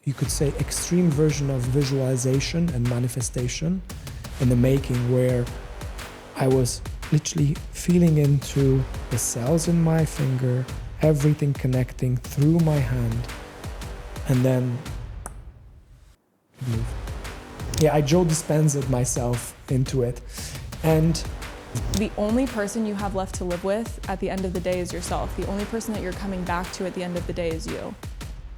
you could say, extreme version of visualization and manifestation in the making, where I was literally feeling into the cells in my finger, everything connecting through my hand, and then it moved. Yeah, I Joe Dispenza'd myself into it. And the only person you have left to live with at the end of the day is yourself. The only person that you're coming back to at the end of the day is you.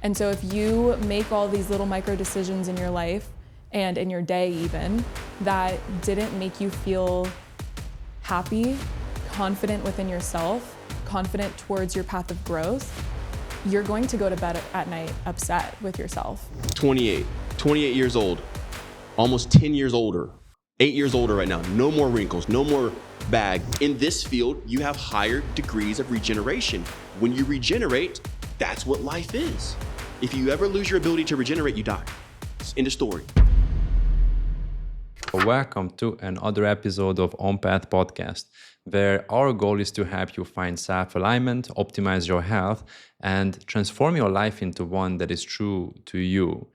And so if you make all these little micro decisions in your life and in your day even that didn't make you feel happy, confident within yourself, confident towards your path of growth, you're going to go to bed at night upset with yourself. 28 years old, almost 10 years older, 8 years older right now, no more wrinkles, no more bag. In this field, you have higher degrees of regeneration. When you regenerate, that's what life is. If you ever lose your ability to regenerate, you die. End of story. Welcome to another episode of On Path Podcast, where our goal is to help you find self-alignment, optimize your health, and transform your life into one that is true to you.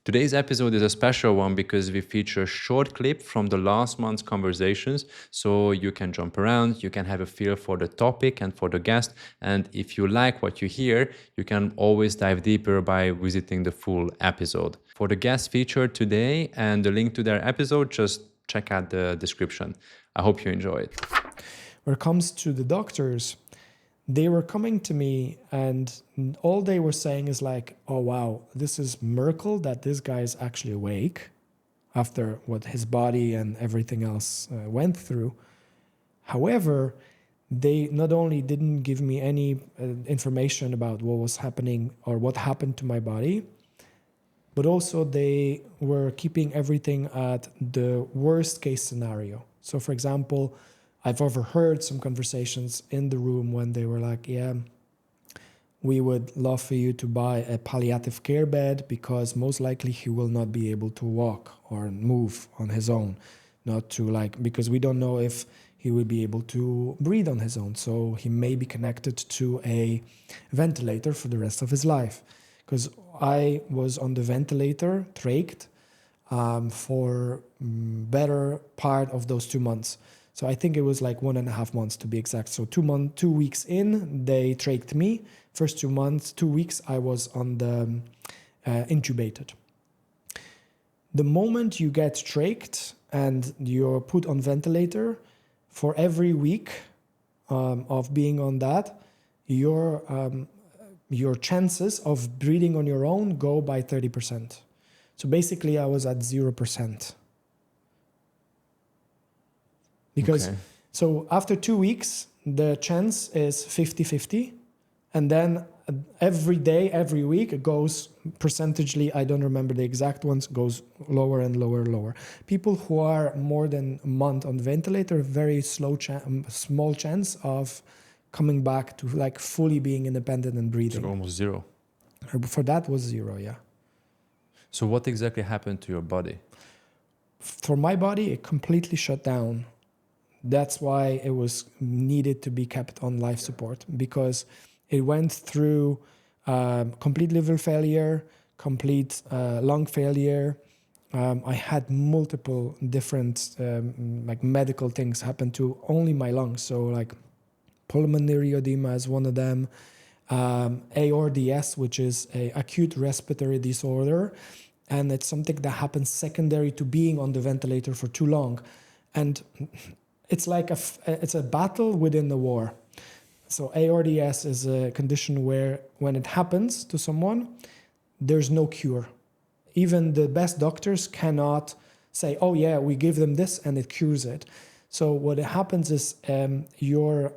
Today's episode is a special one because we feature a short clip from the last month's conversations, so you can jump around, you can have a feel for the topic and for the guest, and if you like what you hear, you can always dive deeper by visiting the full episode. For the guest featured today and the link to their episode, just check out the description. I hope you enjoy it. when it comes to the doctors, they were coming to me and all they were saying is like, oh, wow, this is miracle that this guy is actually awake after what his body and everything else went through. However, they not only didn't give me any information about what was happening or what happened to my body, but also they were keeping everything at the worst case scenario. So, for example, I've overheard some conversations in the room when they were like, yeah, we would love for you to buy a palliative care bed because most likely he will not be able to walk or move on his own. Not to because we don't know if he will be able to breathe on his own. So he may be connected to a ventilator for the rest of his life. Because I was on the ventilator, trached, for better part of those 2 months. So I think it was 1.5 months to be exact. So 2 weeks in, they trached me. First 2 weeks, I was on the intubated. The moment you get trached and you're put on ventilator, for every week of being on that, your chances of breathing on your own go by 30%. So basically, I was at 0%. Because, okay. So after 2 weeks, the chance is 50-50. And then every day, every week, it goes percentagely, I don't remember the exact ones, goes lower and lower and lower. People who are more than a month on ventilator, very small chance of coming back to fully being independent and breathing. So almost zero. For that was 0, yeah. So what exactly happened to your body? For my body, it completely shut down. That's why it was needed to be kept on life support, because it went through complete liver failure, complete lung failure. I had multiple different medical things happen to only my lungs. So pulmonary edema is one of them. ARDS, which is a acute respiratory disorder, and it's something that happens secondary to being on the ventilator for too long, and it's it's a battle within the war. So ARDS is a condition where when it happens to someone, there's no cure. Even the best doctors cannot say, oh yeah, we give them this and it cures it. So what happens is your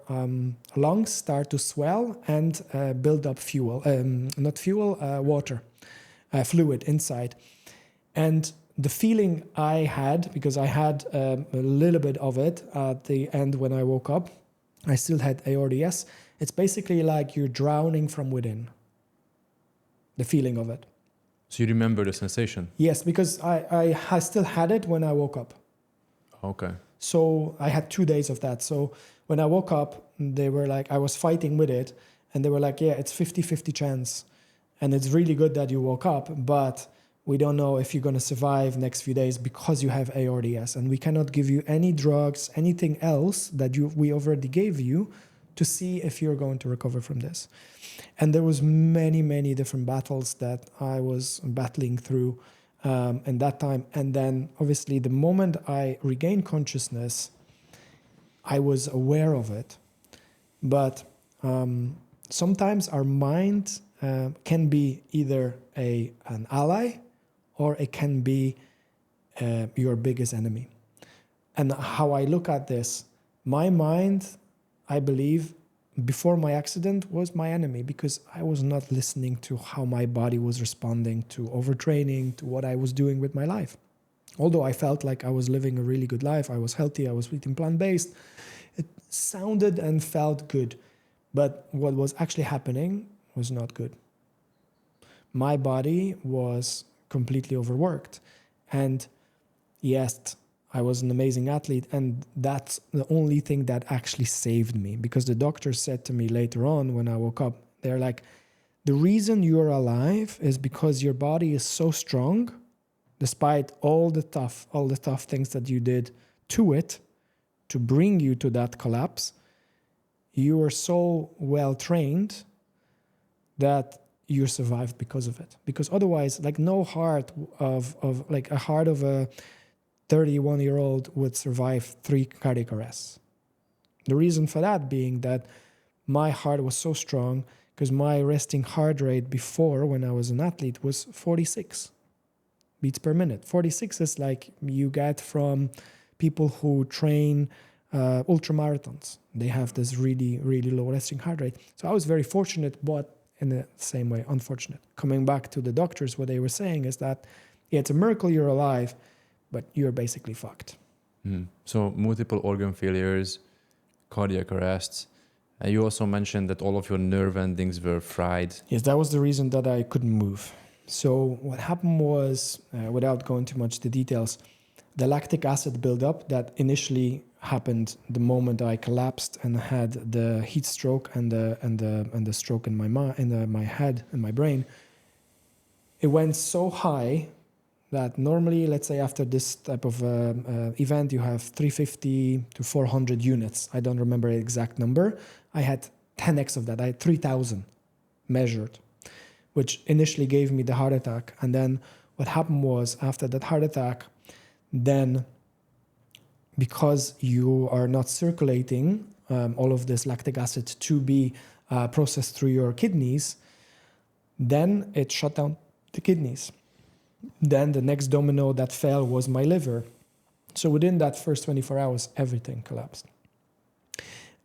lungs start to swell and build up water, fluid inside. And the feeling I had, because I had a little bit of it at the end when I woke up, I still had ARDS. It's basically like you're drowning from within, the feeling of it. So you remember the sensation? Yes, because I still had it when I woke up. Okay. So I had 2 days of that. So when I woke up, they were I was fighting with it, and they were like, yeah, it's 50-50 chance. And it's really good that you woke up, but we don't know if you're going to survive next few days because you have ARDS. And we cannot give you any drugs, anything else that we already gave you to see if you're going to recover from this. And there was many different battles that I was battling through in that time. And then obviously the moment I regained consciousness, I was aware of it. But sometimes our mind can be either an ally or it can be your biggest enemy. And how I look at this, my mind, I believe, before my accident was my enemy, because I was not listening to how my body was responding to overtraining, to what I was doing with my life. Although I felt like I was living a really good life, I was healthy, I was eating plant-based, it sounded and felt good. But what was actually happening was not good. My body was completely overworked. And yes, I was an amazing athlete, and that's the only thing that actually saved me, because the doctor said to me later on when I woke up, they're like, the reason you're alive is because your body is so strong, despite all the tough things that you did to it, to bring you to that collapse. You were so well trained that you survived because of it. Because otherwise, like, no heart of like a heart of a 31-year-old would survive 3 cardiac arrests. The reason for that being that my heart was so strong because my resting heart rate before, when I was an athlete, was 46 beats per minute. 46 is like you get from people who train ultramarathons. They have this really low resting heart rate. So I was very fortunate, but in the same way, unfortunate. Coming back to the doctors, what they were saying is that, yeah, it's a miracle you're alive, but you're basically fucked. So multiple organ failures, cardiac arrests. You also mentioned that all of your nerve endings were fried. Yes, that was the reason that I couldn't move. So what happened was, without going too much to details, the lactic acid buildup that initially happened the moment I collapsed and had the heat stroke and the stroke in my head and my brain, it went so high that normally, let's say after this type of event, you have 350 to 400 units. I don't remember the exact number. I had 10x of that. I had 3,000 measured, which initially gave me the heart attack. And then what happened was, after that heart attack, then because you are not circulating all of this lactic acid to be processed through your kidneys, then it shut down the kidneys. Then the next domino that fell was my liver. So within that first 24 hours, everything collapsed.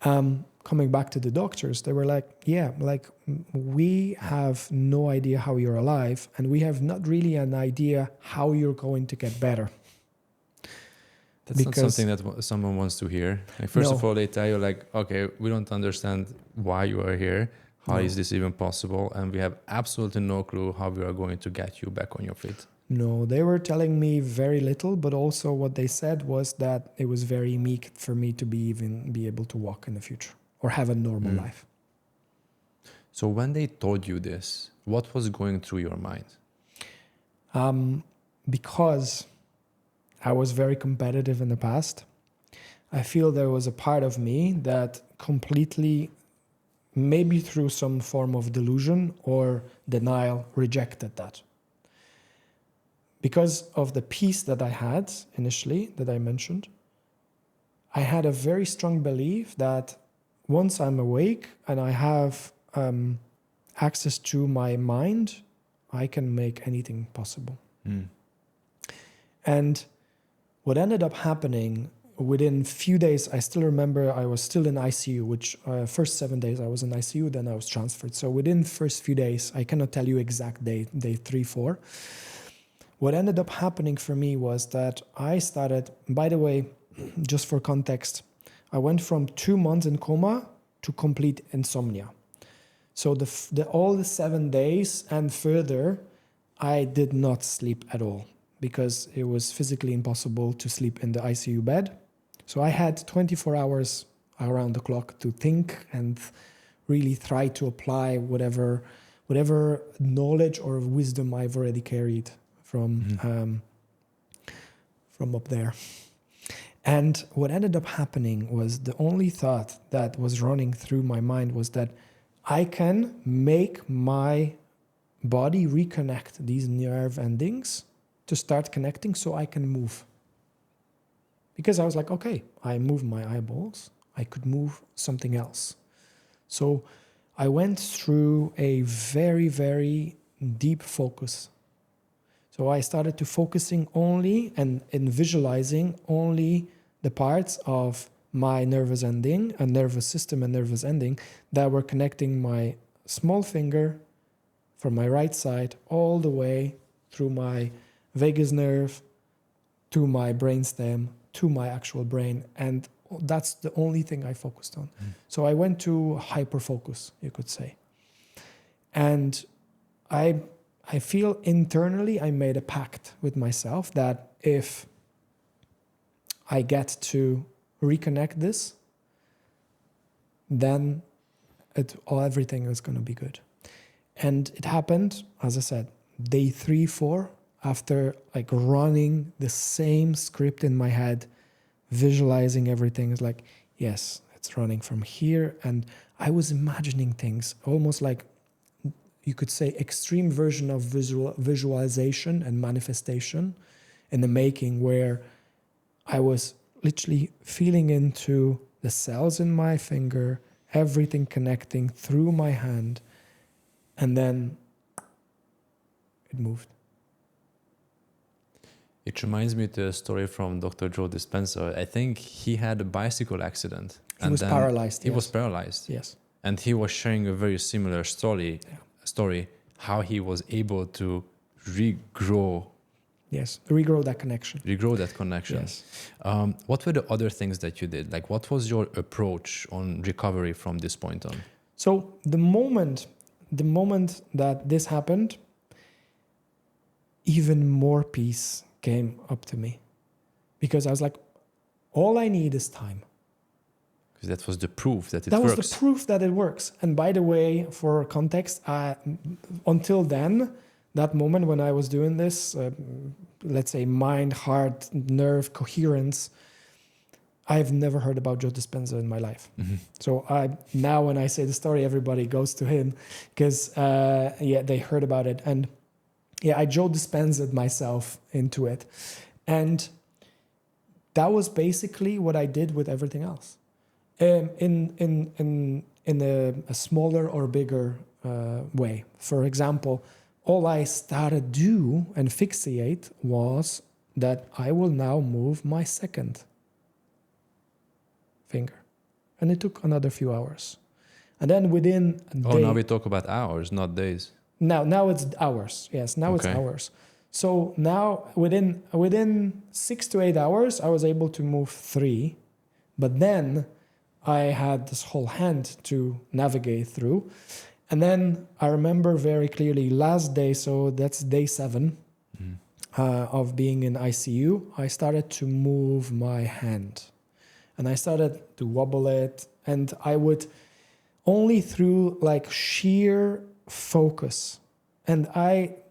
Coming back to the doctors, they were like, yeah, like, we have no idea how you're alive, and we have not really an idea how you're going to get better. That's not something that someone wants to hear. Like, first of all, they tell you, like, okay, we don't understand why you are here. How is this even possible? And we have absolutely no clue how we are going to get you back on your feet. No, they were telling me very little, but also what they said was that it was very meek for me to be able to walk in the future or have a normal life. So when they told you this, what was going through your mind? Because I was very competitive in the past, I feel there was a part of me that completely, maybe through some form of delusion or denial, rejected that. Because of the peace that I had initially, that I mentioned, I had a very strong belief that once I'm awake and I have access to my mind, I can make anything possible. And what ended up happening within few days, I still remember I was still in ICU, which first 7 days I was in ICU, then I was transferred. So within first few days, I cannot tell you exact day 3, 4. What ended up happening for me was that I started, by the way, just for context, I went from 2 months in coma to complete insomnia. So all the 7 days and further, I did not sleep at all because it was physically impossible to sleep in the ICU bed. So I had 24 hours around the clock to think and really try to apply whatever whatever knowledge or wisdom I've already carried from up there. And what ended up happening was the only thought that was running through my mind was that I can make my body reconnect these nerve endings to start connecting so I can move. Because I was like, okay, I moved my eyeballs, I could move something else. So I went through a very, very deep focus. So I started to focusing only and in visualizing only the parts of my nervous ending, a nervous system and nervous ending that were connecting my small finger from my right side all the way through my vagus nerve to my brainstem to my actual brain, and that's the only thing I focused on. So I went to hyper focus, you could say. And I feel internally I made a pact with myself that if I get to reconnect this, then everything is going to be good. And it happened, as I said, day 3, 4, after like running the same script in my head, visualizing everything. Is like, yes, it's running from here. And I was imagining things, almost like you could say extreme version of visualization and manifestation in the making, where I was literally feeling into the cells in my finger, everything connecting through my hand, and then it moved. It reminds me of the story from Dr. Joe Dispenza. I think he had a bicycle accident. He was paralyzed. He was paralyzed. Yes. And he was sharing a very similar story, how he was able to regrow. Yes, regrow that connection. Yes. What were the other things that you did? Like, what was your approach on recovery from this point on? So the moment that this happened, even more peace came up to me, because I was like, all I need is time. Because that was the proof that it works. works. That was the proof that it works. And by the way, for context, until then, that moment when I was doing this, let's say mind, heart, nerve coherence, I've never heard about Joe Dispenza in my life. Mm-hmm. So now when I say the story, everybody goes to him because they heard about it. And I Joe Dispenza'd myself into it. And that was basically what I did with everything else. In a smaller or bigger way. For example, all I started to do and fixate was that I will now move my second finger. And it took another few hours. And then within a day... now we talk about hours, not days. Now it's hours. Yes, now it's hours. So now within 6 to 8 hours, I was able to move 3. But then I had this whole hand to navigate through. And then I remember very clearly last day, so that's day 7 of being in ICU, I started to move my hand. And I started to wobble it. And I would only through like sheer focus. And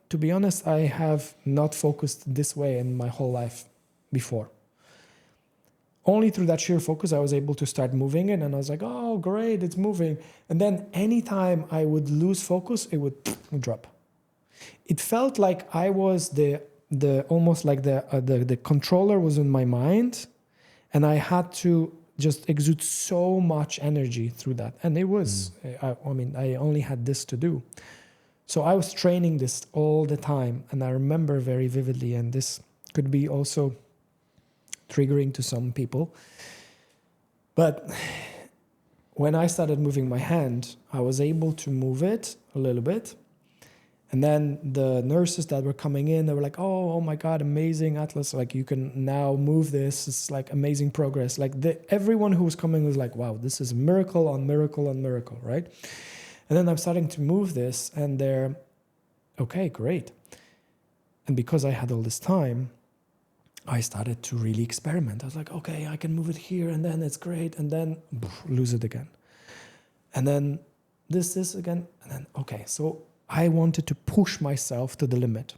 to be honest, I have not focused this way in my whole life before. Only through that sheer focus, I was able to start moving it. And I was like, oh, great, it's moving. And then anytime I would lose focus, it would drop. It felt like I was almost like the controller was in my mind. And I had to just exude so much energy through that. And it was, I only had this to do. So I was training this all the time. And I remember very vividly, and this could be also triggering to some people. But when I started moving my hand, I was able to move it a little bit. And then the nurses that were coming in, they were like, oh my God, amazing, Atlas. Like, you can now move this. It's like amazing progress. Like everyone who was coming was like, wow, this is miracle on miracle on miracle, right? And then I'm starting to move this and they're, okay, great. And because I had all this time, I started to really experiment. I was like, okay, I can move it here and then it's great. And then lose it again. And then this again. And then, okay, so I wanted to push myself to the limit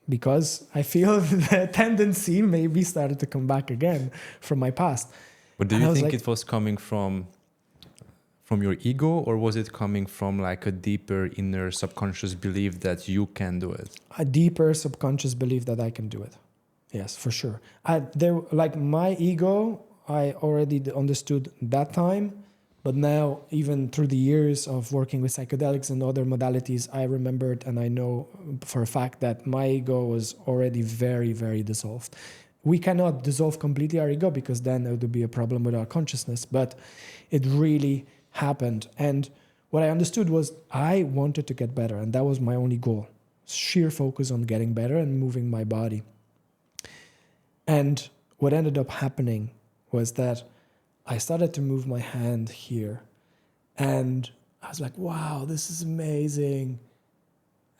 because I feel the tendency maybe started to come back again from my past. But do And I you was think like, it was coming from your ego, or was it coming from like a deeper inner subconscious belief that you can do it? a deeper subconscious belief that I can do it? Yes, for sure. Like my ego, I already understood that time, but now even through the years of working with psychedelics and other modalities, I remembered and I know for a fact that my ego was already very, very dissolved. We cannot dissolve completely our ego because then there would be a problem with our consciousness, but it really happened. And what I understood was I wanted to get better, and that was my only goal. Sheer focus on getting better and moving my body. And what ended up happening was that I started to move my hand here, and I was like, wow, this is amazing.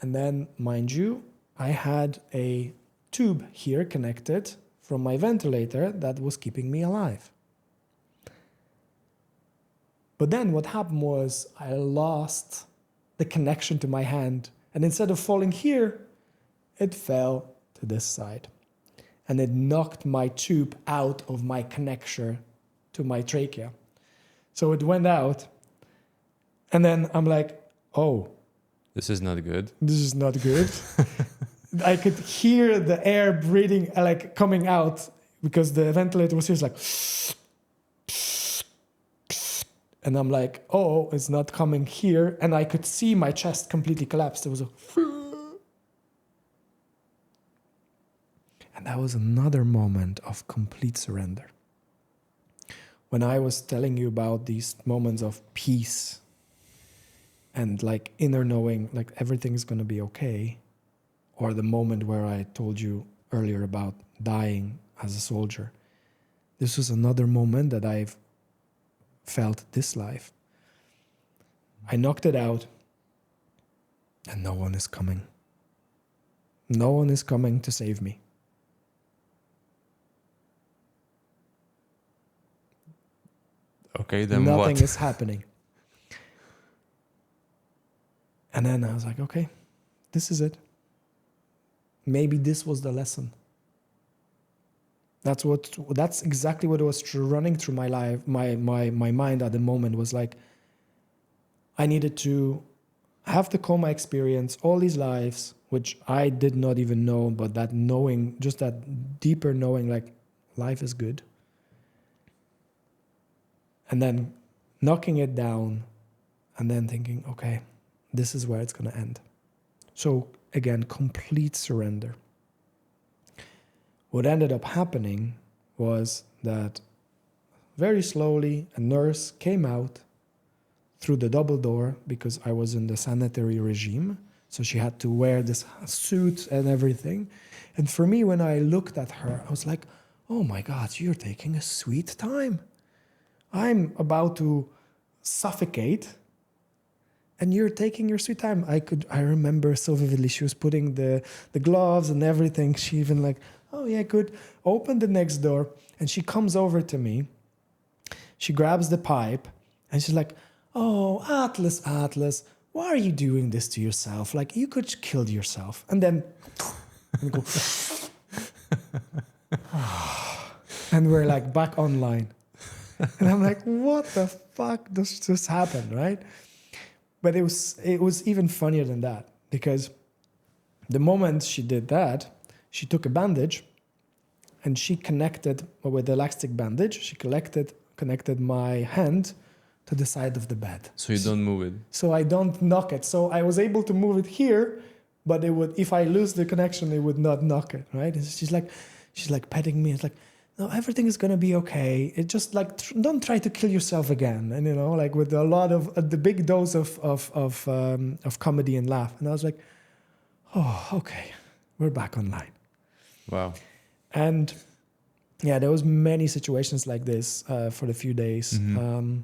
And then, mind you, I had a tube here connected from my ventilator that was keeping me alive. But then what happened was I lost the connection to my hand, and instead of falling here, it fell to this side. And it knocked my tube out of my connection to my trachea. So it went out, and then I'm like, oh, This is not good. this is not good. I could hear the air breathing, like coming out, because the ventilator was here, it's like, and I'm like, oh, it's not coming here. And I could see my chest completely collapse. There was a, and that was another moment of complete surrender. When I was telling you about these moments of peace and like inner knowing, like everything is going to be okay, or the moment where I told you earlier about dying as a soldier, this was another moment that I've felt this life. I knocked it out, and no one is coming. No one is coming to save me. Okay, then Nothing what? is happening. And then I was like, okay, this is it. Maybe this was the lesson. That's exactly what was running through my life, my mind at the moment was like, I needed to have the coma experience all these lives, which I did not even know, but that knowing, just that deeper knowing, like life is good. And then knocking it down and then thinking, okay, this is where it's going to end. So again, complete surrender. What ended up happening was that very slowly a nurse came out through the double door because I was in the sanitary regime. So she had to wear this suit and everything. And for me, when I looked at her, I was like, oh my God, you're taking a sweet time. I'm about to suffocate and you're taking your sweet time. I remember so vividly, she was putting the gloves and everything. She even like, oh yeah, good. Open the next door. And she comes over to me. She grabs the pipe and she's like, oh, Atlas, why are you doing this to yourself? Like you could kill yourself. And then and go, and we're like back online. And I'm like, what the fuck does just happen, right? But it was even funnier than that, because the moment she did that, she took a bandage and she connected with the elastic bandage. She connected my hand to the side of the bed. So you don't move it. So I don't knock it. So I was able to move it here, but it would, if I lose the connection, it would not knock it, right? And she's like petting me. It's like, no, everything is gonna be okay. It just like don't try to kill yourself again. And like with a lot of the big dose of comedy and laugh. And I was like, oh, okay, we're back online. Wow. And yeah, there was many situations like this for a few days. Mm-hmm.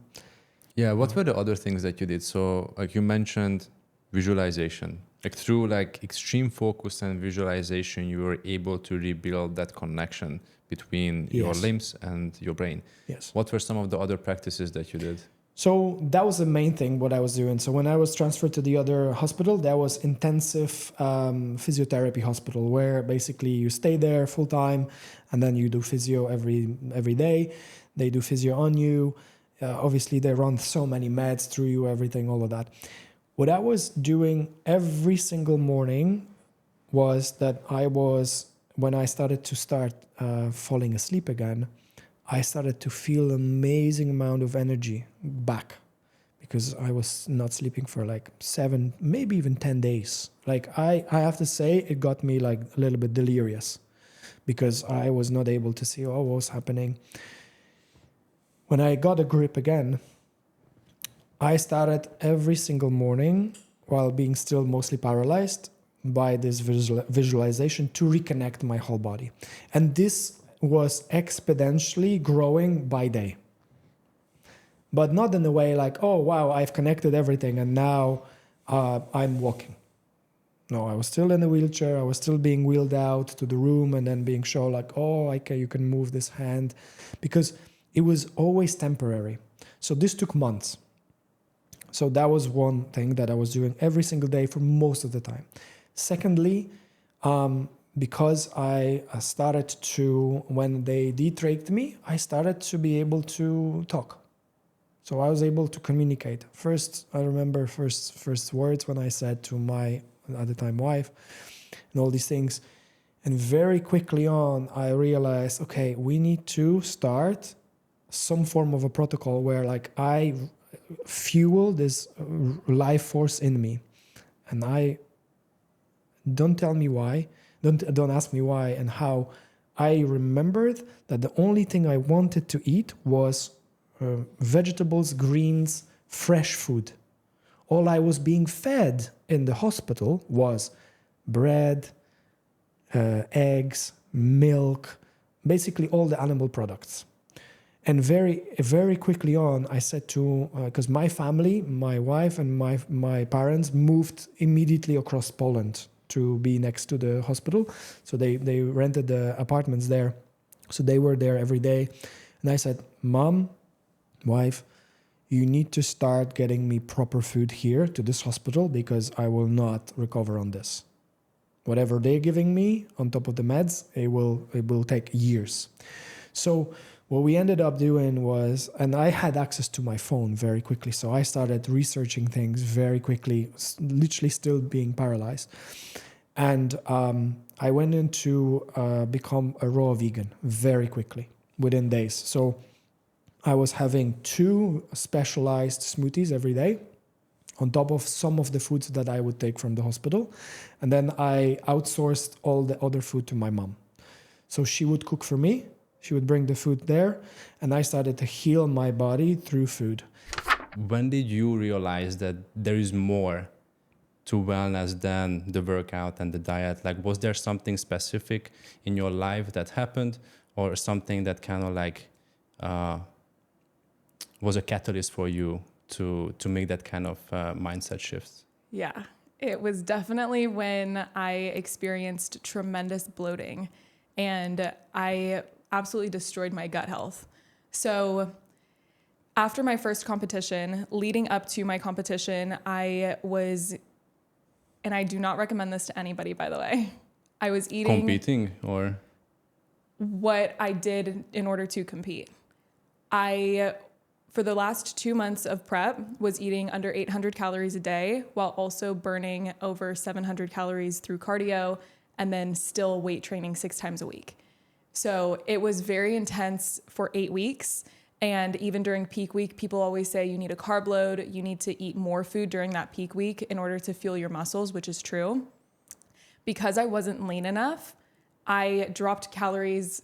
Yeah, what were the other things that you did? So like you mentioned visualization. Like through like extreme focus and visualization, you were able to rebuild that connection between your limbs and your brain. Yes. What were some of the other practices that you did? So that was the main thing what I was doing. So when I was transferred to the other hospital, that was intensive physiotherapy hospital, where basically you stay there full time, and then you do physio every day. They do physio on you. Obviously, they run so many meds through you, everything, all of that. What I was doing every single morning was that when I started to falling asleep again, I started to feel an amazing amount of energy back, because I was not sleeping for like 7, maybe even 10 days. Like I have to say, it got me like a little bit delirious, because I was not able to see what was happening. When I got a grip again, I started every single morning, while being still mostly paralyzed, by this visualization to reconnect my whole body. And this was exponentially growing by day. But not in a way like, oh, wow, I've connected everything and now I'm walking. No, I was still in a wheelchair. I was still being wheeled out to the room and then being shown like, oh, okay, you can move this hand. Because it was always temporary. So this took months. So that was one thing that I was doing every single day for most of the time. Secondly, because I started to, when they detrached me, I started to be able to talk. So I was able to communicate. First, I remember first words when I said to my, at the time, wife, and all these things. And very quickly on, I realized, okay, we need to start some form of a protocol where like I fuel this life force in me. And I, don't tell me why, don't ask me why and how. I remembered that the only thing I wanted to eat was vegetables, greens, fresh food. All I was being fed in the hospital was bread, eggs, milk, basically all the animal products. And very, very quickly on, I said to, because my family, my wife and my parents moved immediately across Poland to be next to the hospital. So they rented the apartments there. So they were there every day. And I said, Mom, wife, you need to start getting me proper food here to this hospital, because I will not recover on this. Whatever they're giving me on top of the meds, it will take years. So what we ended up doing was, and I had access to my phone very quickly, so I started researching things very quickly, literally still being paralyzed. And I went into become a raw vegan very quickly, within days. So I was having 2 specialized smoothies every day, on top of some of the foods that I would take from the hospital. And then I outsourced all the other food to my mom. So she would cook for me, she would bring the food there, and I started to heal my body through food. When did you realize that there is more to wellness than the workout and the diet? Like, was there something specific in your life that happened, or something that kind of like was a catalyst for you to make that kind of mindset shift? Yeah, it was definitely when I experienced tremendous bloating, and I absolutely destroyed my gut health. So after my first competition, leading up to my competition, I was, and I do not recommend this to anybody, by the way, I was eating... Competing, or? What I did in order to compete. For the last 2 months of prep, was eating under 800 calories a day, while also burning over 700 calories through cardio, and then still weight training 6 times a week. So it was very intense for 8 weeks. And even during peak week, people always say you need a carb load, you need to eat more food during that peak week in order to fuel your muscles, which is true. Because I wasn't lean enough, I dropped calories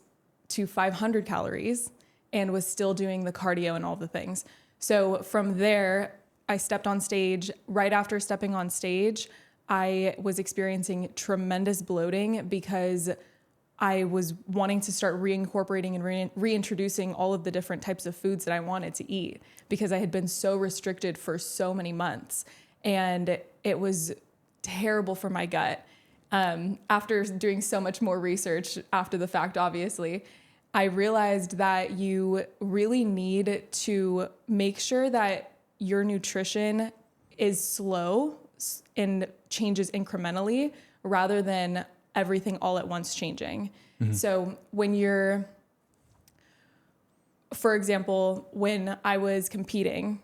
to 500 calories and was still doing the cardio and all the things. So from there, I stepped on stage. Right after stepping on stage, I was experiencing tremendous bloating because I was wanting to start reincorporating and reintroducing all of the different types of foods that I wanted to eat, because I had been so restricted for so many months. And it was terrible for my gut. After doing so much more research after the fact, obviously, I realized that you really need to make sure that your nutrition is slow and changes incrementally rather than everything all at once changing. So when you're, for example, when I was competing,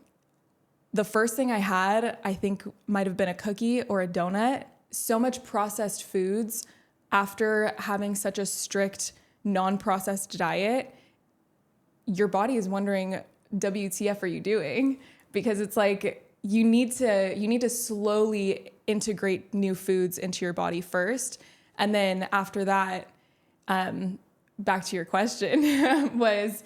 the first thing I had, I think might have been a cookie or a donut. So much processed foods after having such a strict non-processed diet, your body is wondering, WTF are you doing? Because it's like, you need to slowly integrate new foods into your body first. And then after that, back to your question, was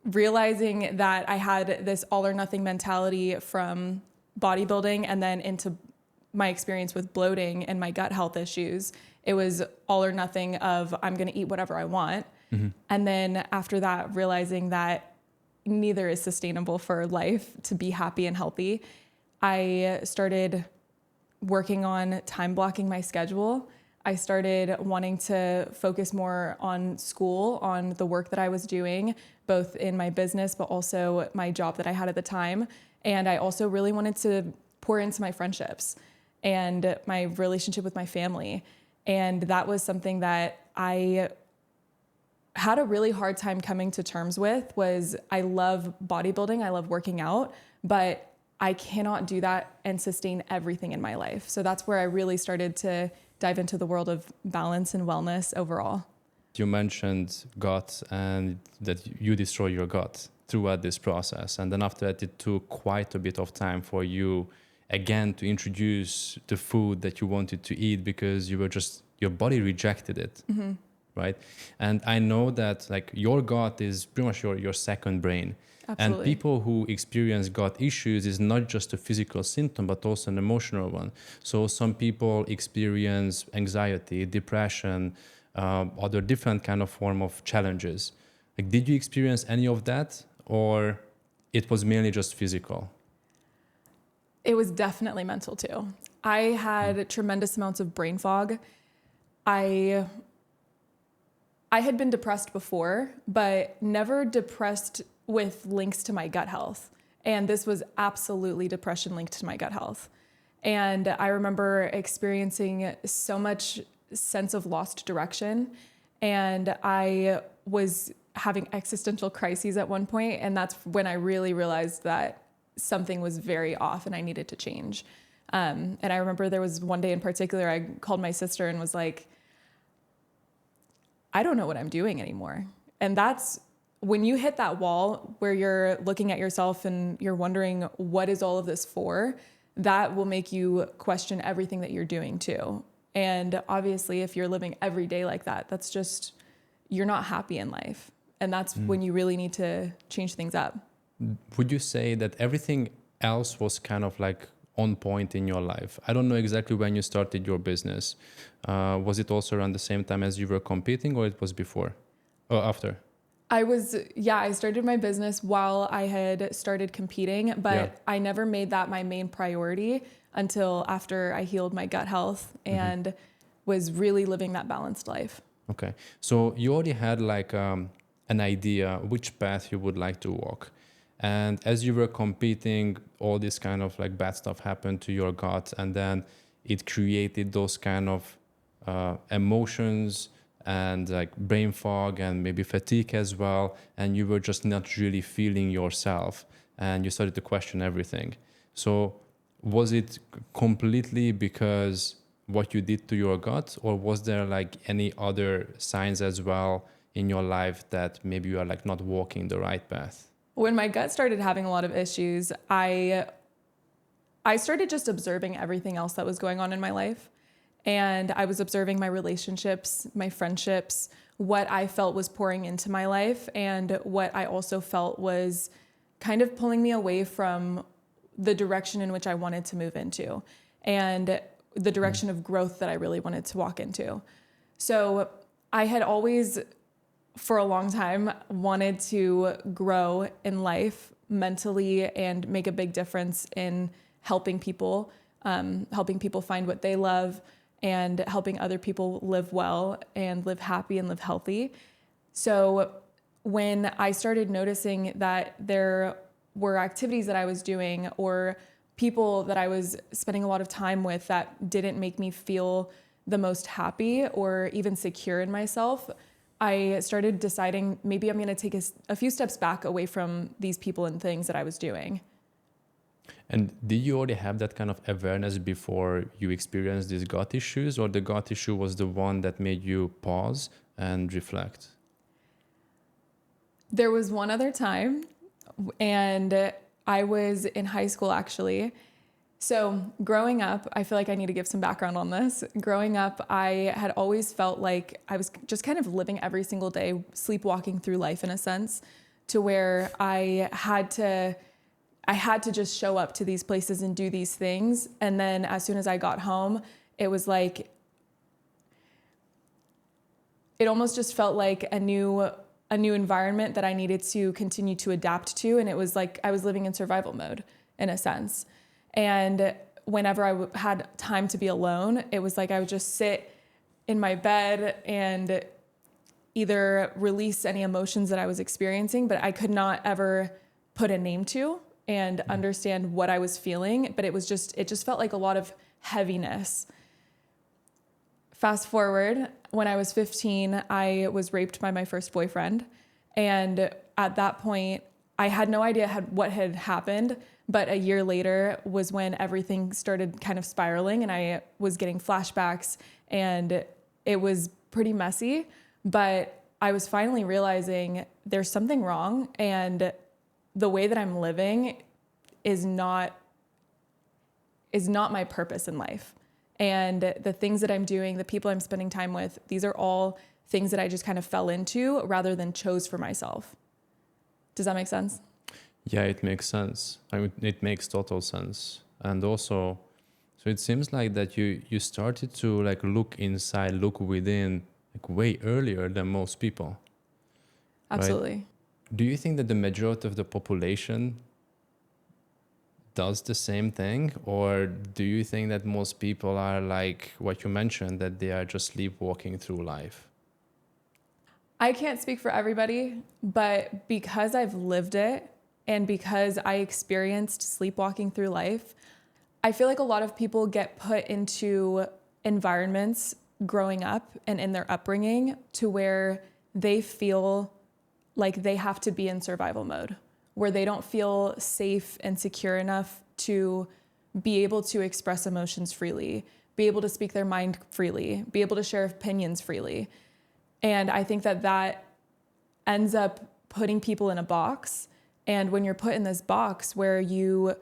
realizing that I had this all or nothing mentality from bodybuilding and then into my experience with bloating and my gut health issues. It was all or nothing of I'm going to eat whatever I want. And then after that, realizing that neither is sustainable for life to be happy and healthy, I started working on time blocking my schedule. I started wanting to focus more on school, on the work that I was doing, both in my business, but also my job that I had at the time. And I also really wanted to pour into my friendships and my relationship with my family. And that was something that I had a really hard time coming to terms with. Was I love bodybuilding, I love working out, but I cannot do that and sustain everything in my life. So that's where I really started to dive into the world of balance and wellness overall. You mentioned gut and that you destroy your gut throughout this process. And then after that, it took quite a bit of time for you again to introduce the food that you wanted to eat because your body rejected it, right? And I know that like your gut is pretty much your second brain. Absolutely. And people who experience gut issues is not just a physical symptom, but also an emotional one. So some people experience anxiety, depression, other different kind of form of challenges. Like, did you experience any of that, or it was mainly just physical? It was definitely mental too. I had tremendous amounts of brain fog. I had been depressed before, but never depressed with links to my gut health. And this was absolutely depression linked to my gut health. And I remember experiencing so much sense of lost direction. And I was having existential crises at one point. And that's when I really realized that something was very off and I needed to change. And I remember there was one day in particular, I called my sister and was like, I don't know what I'm doing anymore. And that's when you hit that wall where you're looking at yourself and you're wondering, what is all of this for? That will make you question everything that you're doing too. And obviously, if you're living every day like that, that's just, you're not happy in life. And that's when you really need to change things up. Would you say that everything else was kind of like on point in your life? I don't know exactly when you started your business. Was it also around the same time as you were competing, or it was before or after? I started my business while I had started competing, but I never made that my main priority until after I healed my gut health and was really living that balanced life. Okay. So you already had like an idea which path you would like to walk. And as you were competing, all this kind of like bad stuff happened to your gut, and then it created those kind of emotions and like brain fog and maybe fatigue as well. And you were just not really feeling yourself, and you started to question everything. So was it completely because what you did to your gut, or was there like any other signs as well in your life that maybe you are like not walking the right path? When my gut started having a lot of issues, I started just observing everything else that was going on in my life. And I was observing my relationships, my friendships, what I felt was pouring into my life, and what I also felt was kind of pulling me away from the direction in which I wanted to move into, and the direction of growth that I really wanted to walk into. So I had always, for a long time, wanted to grow in life mentally and make a big difference in helping people find what they love, and helping other people live well and live happy and live healthy. So when I started noticing that there were activities that I was doing or people that I was spending a lot of time with that didn't make me feel the most happy or even secure in myself, I started deciding maybe I'm going to take a few steps back away from these people and things that I was doing. And did you already have that kind of awareness before you experienced these gut issues, or the gut issue was the one that made you pause and reflect? There was one other time, and I was in high school actually. So growing up, I feel like I need to give some background on this. Growing up, I had always felt like I was just kind of living every single day, sleepwalking through life in a sense, to where I had to just show up to these places and do these things. And then as soon as I got home, it was like, it almost just felt like a new environment that I needed to continue to adapt to. And it was like I was living in survival mode in a sense. And whenever I had time to be alone, it was like I would just sit in my bed and either release any emotions that I was experiencing, but I could not ever put a name to and understand what I was feeling. But it just felt like a lot of heaviness. Fast forward, when I was 15, I was raped by my first boyfriend. And at that point, I had no idea what had happened, but a year later was when everything started kind of spiraling and I was getting flashbacks and it was pretty messy, but I was finally realizing there's something wrong and the way that I'm living is not my purpose in life. And the things that I'm doing, the people I'm spending time with, these are all things that I just kind of fell into rather than chose for myself. Does that make sense? Yeah, it makes sense. I mean, it makes total sense. And also, so it seems like that you started to like look inside, look within, like way earlier than most people. Absolutely. Right? Do you think that the majority of the population does the same thing? Or do you think that most people are like what you mentioned, that they are just sleepwalking through life? I can't speak for everybody, but because I've lived it and because I experienced sleepwalking through life, I feel like a lot of people get put into environments growing up and in their upbringing to where they feel like they have to be in survival mode, where they don't feel safe and secure enough to be able to express emotions freely, be able to speak their mind freely, be able to share opinions freely. And I think that ends up putting people in a box. And when you're put in this box where you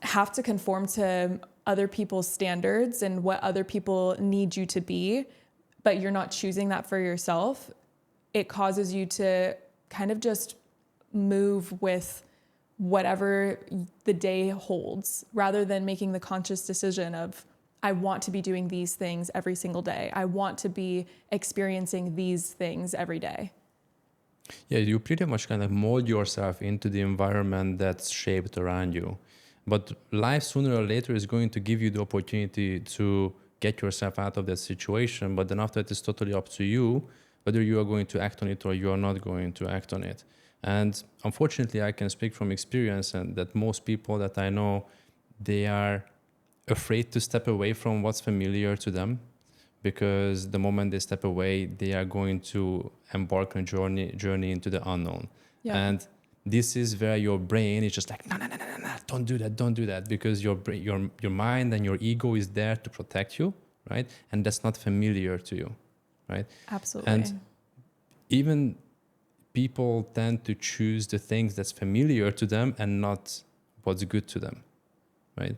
have to conform to other people's standards and what other people need you to be, but you're not choosing that for yourself, it causes you to kind of just move with whatever the day holds rather than making the conscious decision of, I want to be doing these things every single day. I want to be experiencing these things every day. Yeah, you pretty much kind of mold yourself into the environment that's shaped around you. But life sooner or later is going to give you the opportunity to get yourself out of that situation. But then after that, it's totally up to you whether you are going to act on it or you are not going to act on it. And unfortunately, I can speak from experience and that most people that I know, they are afraid to step away from what's familiar to them, because the moment they step away, they are going to embark on a journey into the unknown. Yeah. And this is where your brain is just like, no, don't do that, because your mind and your ego is there to protect you, right? And that's not familiar to you, right? Absolutely. And even people tend to choose the things that's familiar to them and not what's good to them, right?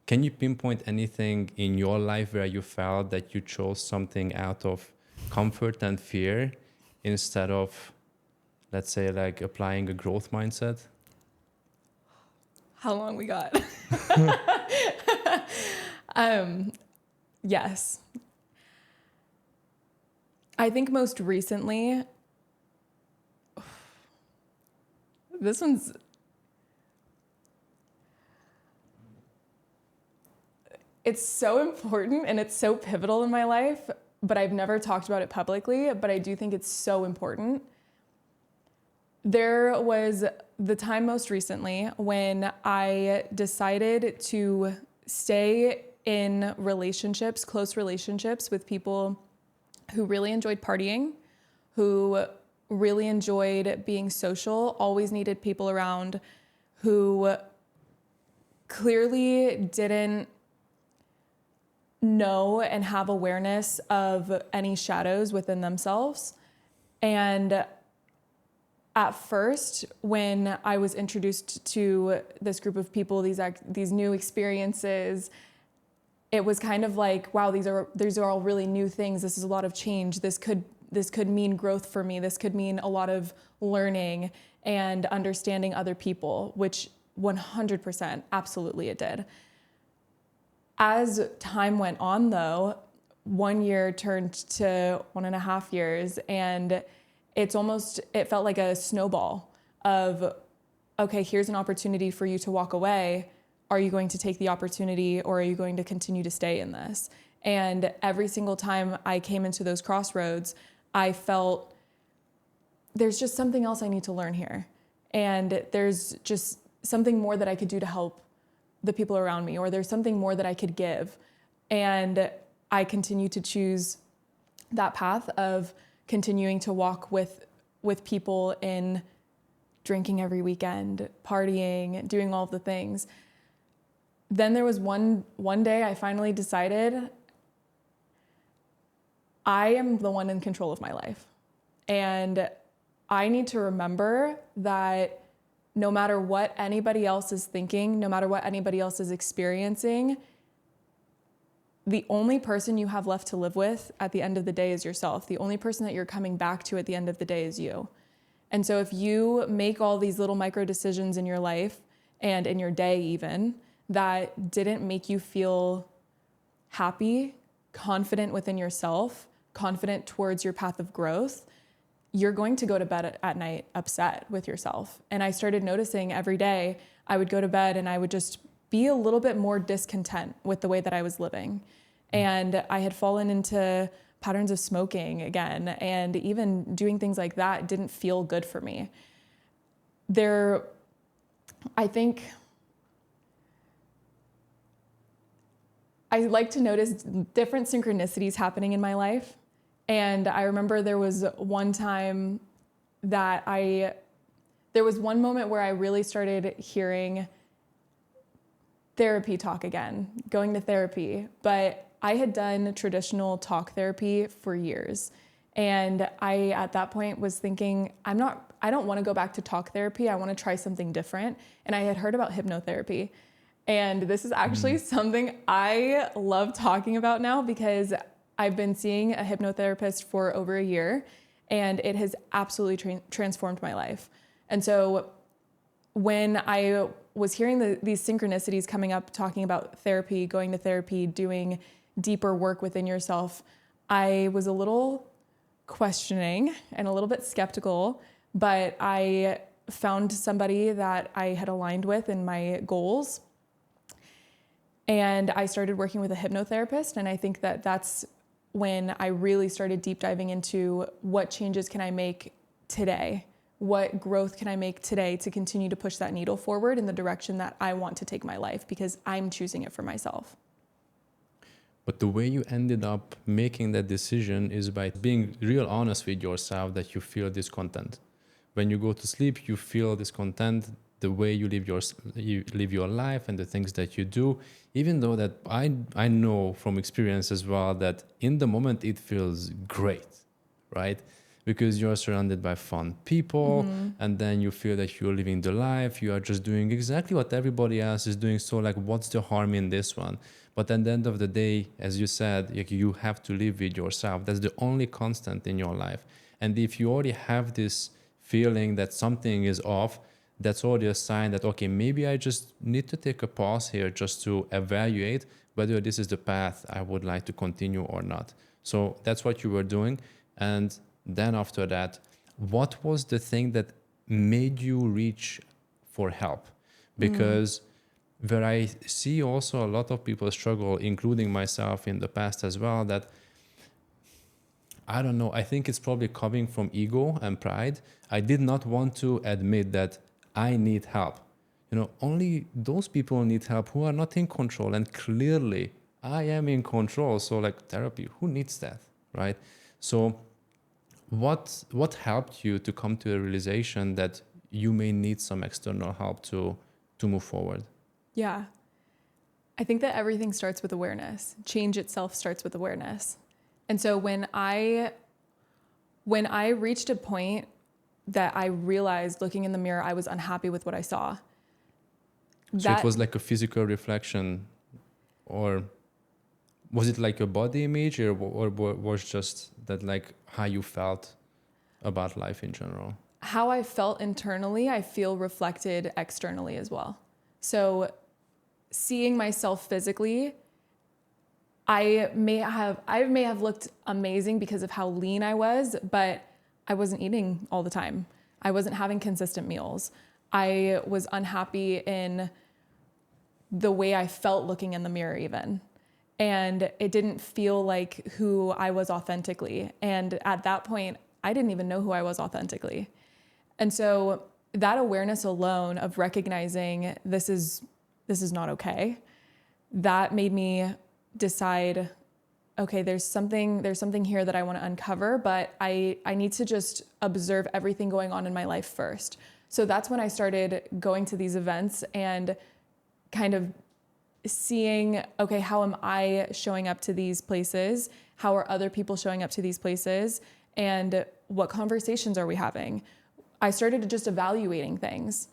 Can you pinpoint anything in your life where you felt that you chose something out of comfort and fear instead of, let's say, like applying a growth mindset? How long we got? Yes. I think most recently, this one's, it's so important and it's so pivotal in my life, but I've never talked about it publicly, but I do think it's so important. There was the time most recently when I decided to stay in relationships, close relationships with people who really enjoyed partying, who really enjoyed being social, always needed people around, who clearly didn't know and have awareness of any shadows within themselves. And at first, when I was introduced to this group of people, these new experiences, it was kind of like, wow, these are all really new things. This is a lot of change. This could mean growth for me. This could mean a lot of learning and understanding other people, which 100%, absolutely it did. As time went on though, 1 year turned to 1.5 years, and it felt like a snowball of, okay, here's an opportunity for you to walk away. Are you going to take the opportunity, or are you going to continue to stay in this? And every single time I came into those crossroads, I felt there's just something else I need to learn here. And there's just something more that I could do to help the people around me, or there's something more that I could give. And I continue to choose that path of continuing to walk with people in drinking every weekend, partying, doing all of the things. Then there was one day I finally decided I am the one in control of my life. And I need to remember that no matter what anybody else is thinking, no matter what anybody else is experiencing, the only person you have left to live with at the end of the day is yourself. The only person that you're coming back to at the end of the day is you. And so if you make all these little micro decisions in your life and in your day even that didn't make you feel happy, confident within yourself, confident towards your path of growth, you're going to go to bed at night upset with yourself. And I started noticing every day I would go to bed and I would just be a little bit more discontent with the way that I was living. And I had fallen into patterns of smoking again, and even doing things like that didn't feel good for me. I think I like to notice different synchronicities happening in my life. And I remember there was one time that there was one moment where I really started hearing therapy talk again, going to therapy. But I had done traditional talk therapy for years. And I, at that point, was thinking, I don't want to go back to talk therapy. I want to try something different. And I had heard about hypnotherapy. And this is actually something I love talking about now, because I've been seeing a hypnotherapist for over a year, and it has absolutely transformed my life. And so when I was hearing these synchronicities coming up, talking about therapy, going to therapy, doing deeper work within yourself, I was a little questioning and a little bit skeptical, but I found somebody that I had aligned with in my goals. And I started working with a hypnotherapist, and I think that that's when I really started deep diving into what changes can I make today? What growth can I make today to continue to push that needle forward in the direction that I want to take my life, because I'm choosing it for myself. But the way you ended up making that decision is by being real honest with yourself that you feel discontent. When you go to sleep, you feel discontent, the way you live your life and the things that you do, even though that I know from experience as well that in the moment it feels great, right? Because you're surrounded by fun people, and then you feel that you're living the life, you are just doing exactly what everybody else is doing, so like what's the harm in this one? But at the end of the day, as you said, like, you have to live with yourself. That's the only constant in your life. And if you already have this feeling that something is off, that's already a sign that, okay, maybe I just need to take a pause here just to evaluate whether this is the path I would like to continue or not. So that's what you were doing. And then after that, what was the thing that made you reach for help? Because where I see also a lot of people struggle, including myself in the past as well, that I don't know. I think it's probably coming from ego and pride. I did not want to admit that I need help. Only those people need help who are not in control. And clearly, I am in control. So, like, therapy, who needs that, right? So, what helped you to come to a realization that you may need some external help to move forward? Yeah. I think that everything starts with awareness. Change itself starts with awareness. And so when I reached a point that I realized looking in the mirror, I was unhappy with what I saw. So it was like a physical reflection, or was it like a body image, or was just that like how you felt about life in general? How I felt internally, I feel reflected externally as well. So seeing myself physically, I may have looked amazing because of how lean I was, but I wasn't eating all the time. I wasn't having consistent meals. I was unhappy in the way I felt looking in the mirror even. And it didn't feel like who I was authentically. And at that point, I didn't even know who I was authentically. And so that awareness alone of recognizing this is not okay, that made me decide, okay, there's something here that I want to uncover, but I need to just observe everything going on in my life first. So that's when I started going to these events and kind of seeing, okay, how am I showing up to these places? How are other people showing up to these places? And what conversations are we having? I started just evaluating things.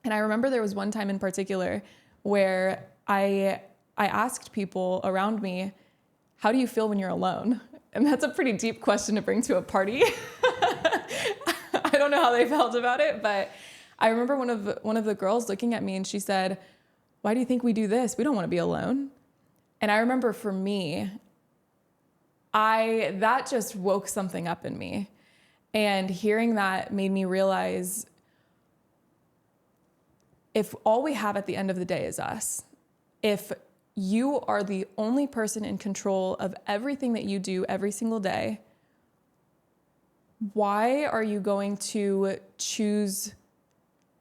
And I remember there was one time in particular where I asked people around me, how do you feel when you're alone? And that's a pretty deep question to bring to a party. I don't know how they felt about it, but I remember one of the girls looking at me and she said, why do you think we do this? We don't want to be alone. And I remember for me, that just woke something up in me. And hearing that made me realize if all we have at the end of the day is us, if you are the only person in control of everything that you do every single day, why are you going to choose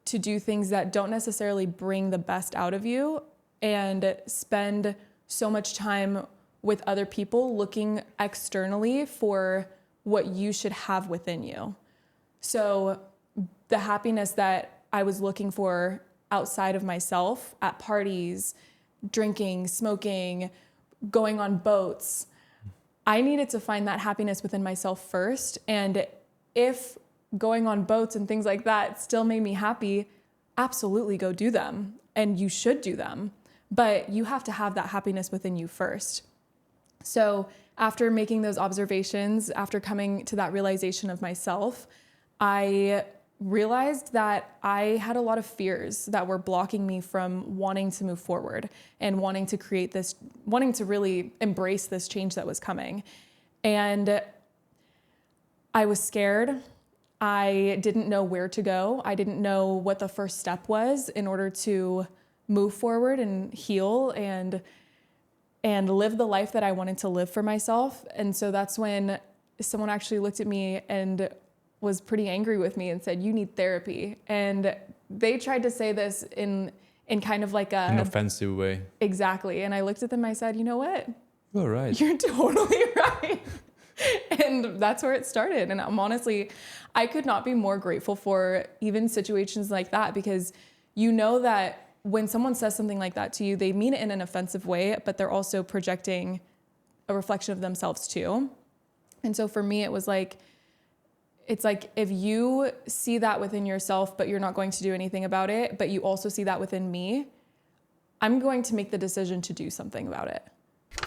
to do things that don't necessarily bring the best out of you and spend so much time with other people looking externally for what you should have within you? So the happiness that I was looking for outside of myself at parties, drinking, smoking, going on boats, I needed to find that happiness within myself first. And if going on boats and things like that still made me happy, absolutely go do them. And you should do them. But you have to have that happiness within you first. So after making those observations, after coming to that realization of myself, I realized that I had a lot of fears that were blocking me from wanting to move forward and wanting to really embrace this change that was coming. And I was scared. I didn't know where to go. I didn't know what the first step was in order to move forward and heal and live the life that I wanted to live for myself. And so that's when someone actually looked at me and was pretty angry with me and said, you need therapy. And they tried to say this in kind of like an offensive way. Exactly. And I looked at them, I said, you know what? You're right. You're totally right. And that's where it started. And I could not be more grateful for even situations like that, because you know that when someone says something like that to you, they mean it in an offensive way, but they're also projecting a reflection of themselves too. And so for me, it's like if you see that within yourself, but you're not going to do anything about it, but you also see that within me, I'm going to make the decision to do something about it.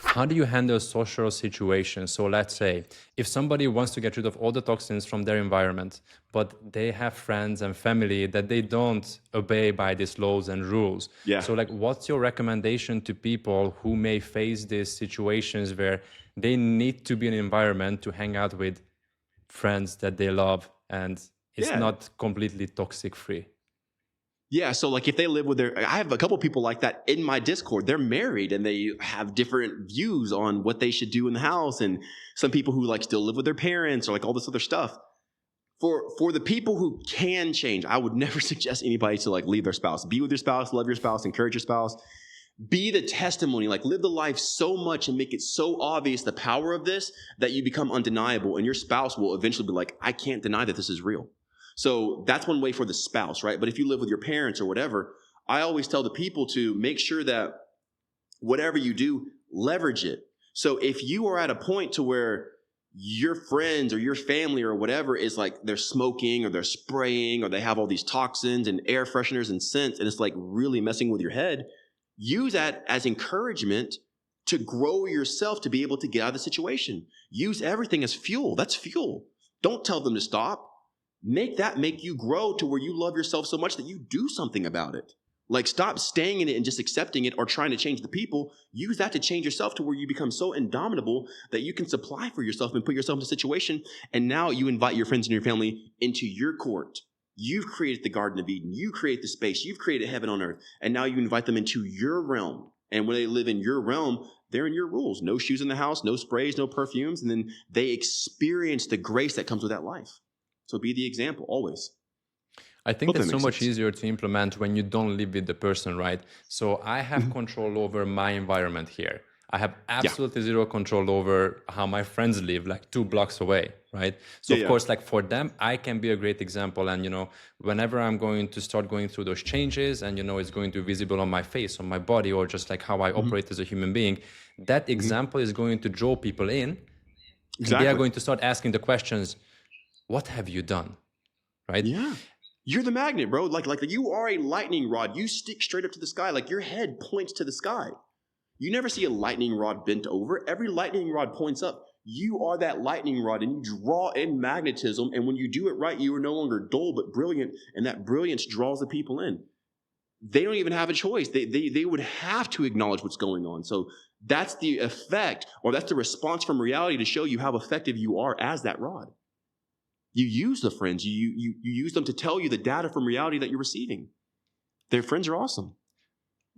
How do you handle social situations? So let's say if somebody wants to get rid of all the toxins from their environment, but they have friends and family that they don't obey by these laws and rules. Yeah. So like, what's your recommendation to people who may face these situations where they need to be in an environment to hang out with friends that they love and it's not completely toxic free? Yeah, so like if they live with I have a couple people like that in my Discord. They're married and they have different views on what they should do in the house, and some people who like still live with their parents or like all this other stuff. For the people who can change, I would never suggest anybody to like leave their spouse. Be with your spouse, love your spouse, encourage your spouse. Be the testimony, like live the life so much and make it so obvious the power of this that you become undeniable, and your spouse will eventually be like, I can't deny that this is real. So that's one way for the spouse, right? But if you live with your parents or whatever, I always tell the people to make sure that whatever you do, leverage it. So if you are at a point to where your friends or your family or whatever is like they're smoking or they're spraying or they have all these toxins and air fresheners and scents, and it's like really messing with your head, use that as encouragement to grow yourself to be able to get out of the situation. Use everything as fuel. That's fuel. Don't tell them to stop. Make that make you grow to where you love yourself so much that you do something about it. Like stop staying in it and just accepting it or trying to change the people. Use that to change yourself to where you become so indomitable that you can supply for yourself and put yourself in a situation. And now you invite your friends and your family into your court. You've created the Garden of Eden. You create the space. You've created heaven on earth. And now you invite them into your realm. And when they live in your realm, they're in your rules. No shoes in the house, no sprays, no perfumes. And then they experience the grace that comes with that life. So be the example always. I think that's so much easier to implement when you don't live with the person, right? So I have control over my environment here. I have absolutely zero control over how my friends live, like 2 blocks away, right? So of course, like for them, I can be a great example. And, whenever I'm going to start going through those changes and, it's going to be visible on my face, on my body, or just like how I operate as a human being, that example is going to draw people in. Exactly. And they are going to start asking the questions, what have you done? Right? Yeah. You're the magnet, bro. Like you are a lightning rod. You stick straight up to the sky. Like your head points to the sky. You never see a lightning rod bent over. Every lightning rod points up. You are that lightning rod, and you draw in magnetism. And when you do it right, you are no longer dull, but brilliant. And that brilliance draws the people in. They don't even have a choice. They would have to acknowledge what's going on. So that's the effect, or that's the response from reality to show you how effective you are as that rod. You use the friends. You use them to tell you the data from reality that you're receiving. Their friends are awesome.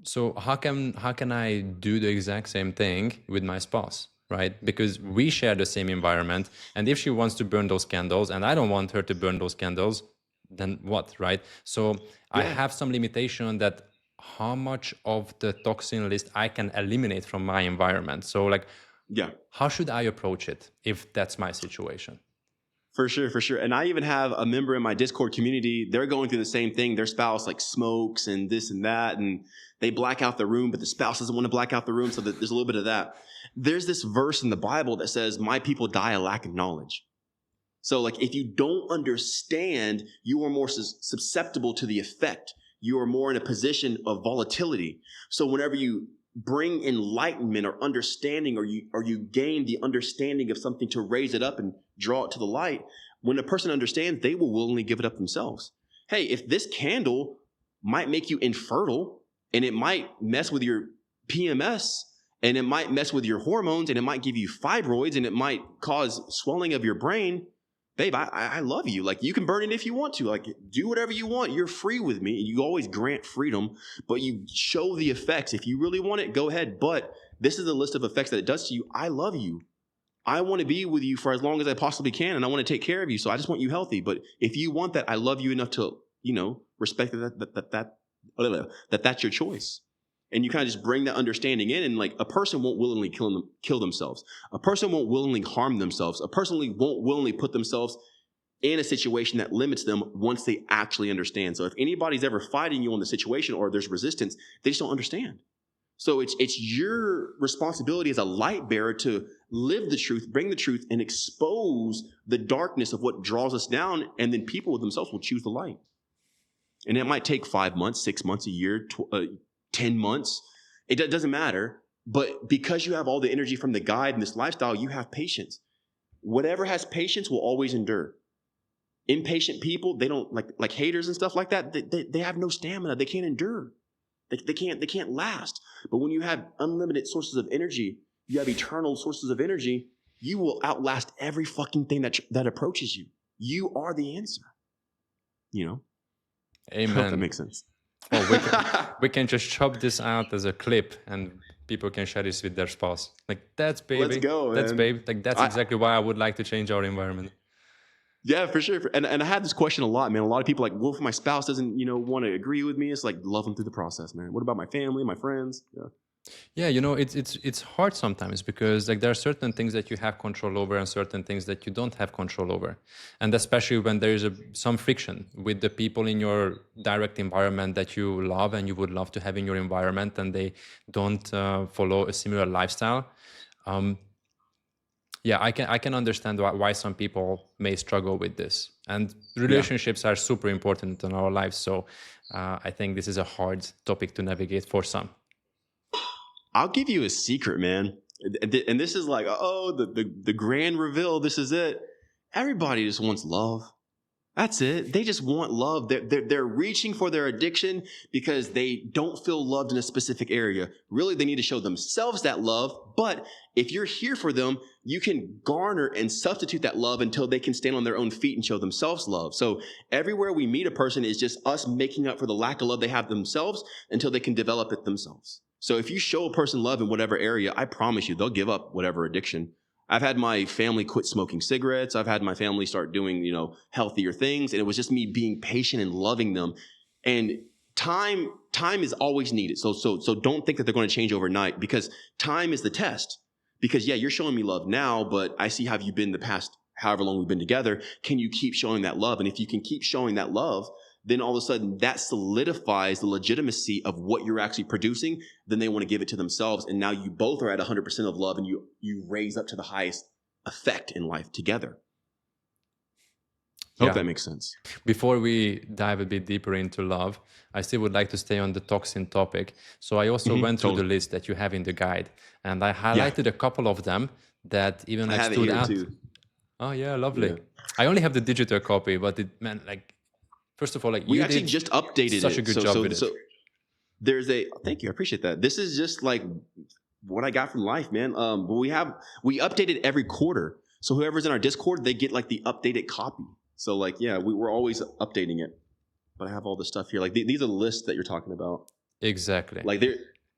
So how can I do the exact same thing with my spouse, right? Because we share the same environment, and if she wants to burn those candles and I don't want her to burn those candles, then what, right? So I have some limitation that how much of the toxin list I can eliminate from my environment. So like, how should I approach it if that's my situation? For sure. And I even have a member in my Discord community. They're going through the same thing. Their spouse like smokes and this and that, and they black out the room, but the spouse doesn't want to black out the room. So there's a little bit of that. There's this verse in the Bible that says, my people die a lack of knowledge. So like if you don't understand, you are more susceptible to the effect. You are more in a position of volatility. So whenever you bring enlightenment or understanding, or you gain the understanding of something to raise it up and draw it to the light, when a person understands, they will willingly give it up themselves. Hey, if this candle might make you infertile, and it might mess with your PMS, and it might mess with your hormones, and it might give you fibroids, and it might cause swelling of your brain, babe, I love you. Like, you can burn it if you want to. Like, do whatever you want. You're free with me. You always grant freedom, but you show the effects. If you really want it, go ahead. But this is the list of effects that it does to you. I love you. I want to be with you for as long as I possibly can, and I want to take care of you. So I just want you healthy. But if you want that, I love you enough to, respect that's your choice. And you kind of just bring that understanding in, and like a person won't willingly kill themselves. A person won't willingly harm themselves. A person won't willingly put themselves in a situation that limits them once they actually understand. So if anybody's ever fighting you on the situation or there's resistance, they just don't understand. So it's your responsibility as a light bearer to live the truth, bring the truth, and expose the darkness of what draws us down, and then people themselves will choose the light. And it might take 5 months, 6 months, a year, 10 months. It doesn't matter. But because you have all the energy from the guide and this lifestyle, you have patience. Whatever has patience will always endure. Impatient people, they don't like haters and stuff like that. They have no stamina. They can't endure. They can't last. But when you have unlimited sources of energy, you have eternal sources of energy, you will outlast every fucking thing that approaches you. You are the answer. Amen. I hope that makes sense. Oh, we can just chop this out as a clip and people can share this with their spouse. Like, that's baby. Let's go, man. That's babe. Like, that's exactly why I would like to change our environment. Yeah, for sure. And I had this question a lot, man. A lot of people like, well, if my spouse doesn't, want to agree with me, it's like, love them through the process, man. What about my family, my friends? Yeah. Yeah, it's hard sometimes because like there are certain things that you have control over and certain things that you don't have control over, and especially when there is some friction with the people in your direct environment that you love and you would love to have in your environment, and they don't follow a similar lifestyle. Yeah, I can understand why some people may struggle with this, and relationships are super important in our lives. So I think this is a hard topic to navigate for some. I'll give you a secret, man. And this is like, the grand reveal. This is it. Everybody just wants love. That's it. They just want love. They're reaching for their addiction because they don't feel loved in a specific area. Really, they need to show themselves that love. But if you're here for them, you can garner and substitute that love until they can stand on their own feet and show themselves love. So everywhere we meet a person is just us making up for the lack of love they have themselves until they can develop it themselves. So if you show a person love in whatever area, I promise you, they'll give up whatever addiction. I've had my family quit smoking cigarettes. I've had my family start doing, healthier things. And it was just me being patient and loving them. And time is always needed. So don't think that they're going to change overnight, because time is the test. Because you're showing me love now, but I see how you've been the past, however long we've been together. Can you keep showing that love? And if you can keep showing that love, then all of a sudden that solidifies the legitimacy of what you're actually producing. Then they want to give it to themselves. And now you both are at 100% of love, and you raise up to the highest effect in life together. Hope that makes sense. Before we dive a bit deeper into love, I still would like to stay on the toxin topic. So I also went through the list that you have in the guide, and I highlighted a couple of them that even like stood out. Too. Oh yeah, lovely. Yeah. I only have the digital copy, but it meant like, first of all, like we actually just updated such a good job with it. So there's thank you, I appreciate that. This is just like what I got from life, man. But we update it every quarter. So whoever's in our Discord, they get like the updated copy. So like, we're always updating it. But I have all this stuff here. Like these are the lists that you're talking about. Exactly. Like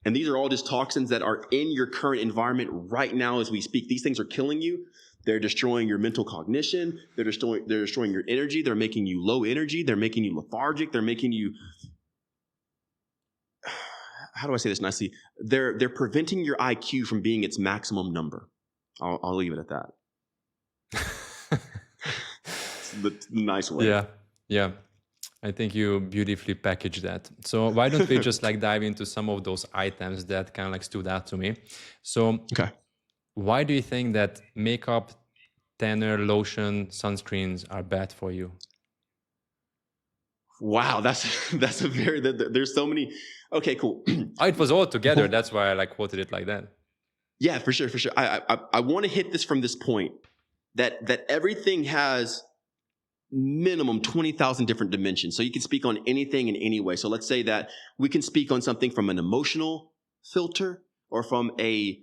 and these are all just toxins that are in your current environment right now as we speak. These things are killing you. They're destroying your mental cognition. They're destroying your energy. They're making you low energy. They're making you lethargic. They're making you, how do I say this nicely? They're preventing your IQ from being its maximum number. I'll leave it at that. The nice way. Yeah. I think you beautifully packaged that. So why don't we just like dive into some of those items that kind of like stood out to me? So why do you think that makeup, tanner, lotion, sunscreens are bad for you? Wow, that's a very, there's so many. Okay, cool. It was all together. That's why I like quoted it like that. Yeah, for sure. I want to hit this from this point that everything has minimum 20,000 different dimensions. So you can speak on anything in any way. So let's say that we can speak on something from an emotional filter, or from a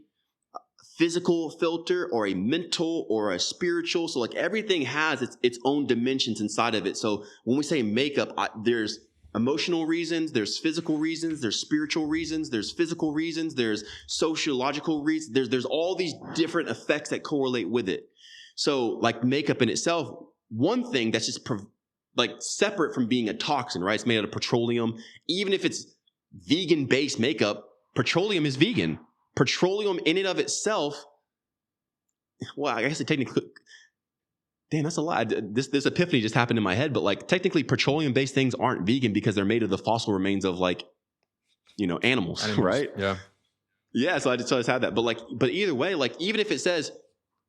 physical filter, or a mental, or a spiritual. So like everything has its own dimensions inside of it. So when we say makeup, there's emotional reasons, there's physical reasons, there's spiritual reasons, there's physical reasons, there's sociological reasons. There's all these different effects that correlate with it. So like makeup in itself, one thing that's just like separate from being a toxin, right? It's made out of petroleum. Even if it's vegan-based makeup, petroleum is vegan. Petroleum in and of itself, well, I guess it technically, damn, that's a lot. This epiphany just happened in my head, but like technically petroleum-based things aren't vegan because they're made of the fossil remains of like, animals, right? Yeah. Yeah, so I just had that. But either way, like even if it says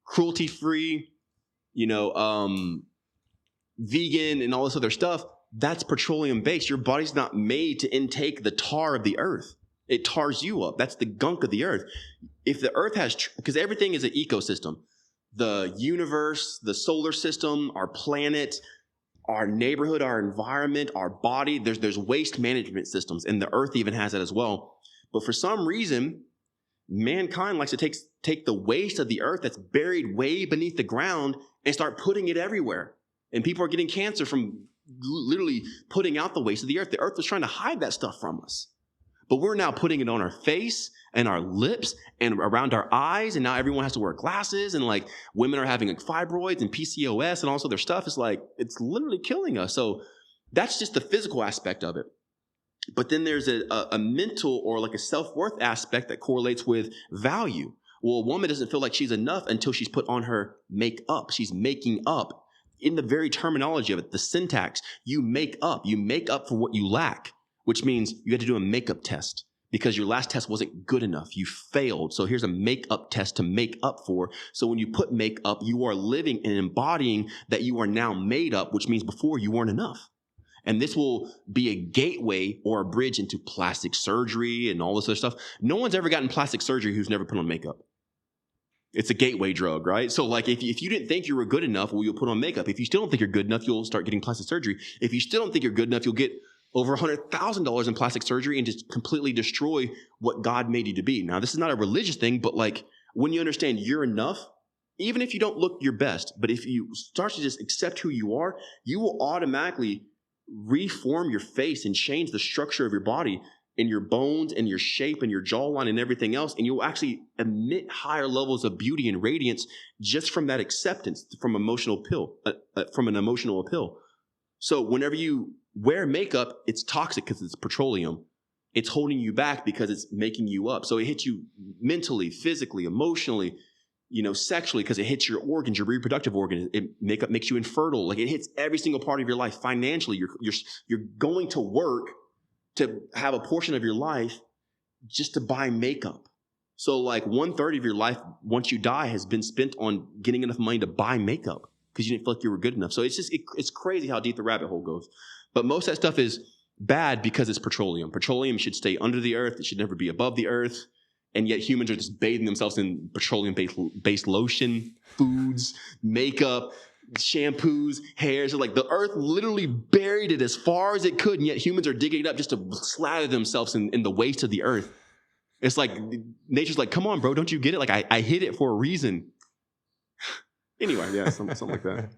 cruelty-free, vegan and all this other stuff, that's petroleum-based. Your body's not made to intake the tar of the earth. It tars you up. That's the gunk of the earth. If the earth has, because everything is an ecosystem, the universe, the solar system, our planet, our neighborhood, our environment, our body, there's waste management systems, and the earth even has that as well. But for some reason, mankind likes to take the waste of the earth that's buried way beneath the ground and start putting it everywhere. And people are getting cancer from literally putting out the waste of the earth. The earth was trying to hide that stuff from us. But we're now putting it on our face and our lips and around our eyes. And now everyone has to wear glasses. And like women are having like fibroids and PCOS and all this other stuff. It's like, it's literally killing us. So that's just the physical aspect of it. But then there's a mental or like a self-worth aspect that correlates with value. Well, a woman doesn't feel like she's enough until she's put on her makeup. She's making up. In the very terminology of it, the syntax, you make up for what you lack, which means you had to do a makeup test because your last test wasn't good enough. You failed. So here's a makeup test to make up for. So when you put makeup, you are living and embodying that you are now made up, which means before you weren't enough. And this will be a gateway or a bridge into plastic surgery and all this other stuff. No one's ever gotten plastic surgery who's never put on makeup. It's a gateway drug, right? So like if you didn't think you were good enough, well, you'll put on makeup. If you still don't think you're good enough, you'll start getting plastic surgery. If you still don't think you're good enough, you'll get over $100,000 in plastic surgery and just completely destroy what God made you to be. Now, this is not a religious thing, but like when you understand you're enough, even if you don't look your best, but if you start to just accept who you are, you will automatically reform your face and change the structure of your body and your bones and your shape and your jawline and everything else. And you'll actually emit higher levels of beauty and radiance just from that acceptance from an emotional appeal. So whenever you wear makeup, it's toxic because it's petroleum. It's holding you back because it's making you up. So it hits you mentally, physically, emotionally, sexually, because it hits your organs, your reproductive organs. Makeup makes you infertile. Like it hits every single part of your life. Financially, you're going to work to have a portion of your life just to buy makeup. So like 1/3 of your life, once you die, has been spent on getting enough money to buy makeup because you didn't feel like you were good enough. So it's crazy how deep the rabbit hole goes. But most of that stuff is bad because it's petroleum. Petroleum should stay under the earth. It should never be above the earth. And yet humans are just bathing themselves in petroleum-based lotion, foods, makeup, shampoos, hairs. So like the earth literally buried it as far as it could, and yet humans are digging it up just to slather themselves in the waste of the earth. It's like nature's like, come on, bro, don't you get it? Like I hid it for a reason. Anyway, yeah, something like that.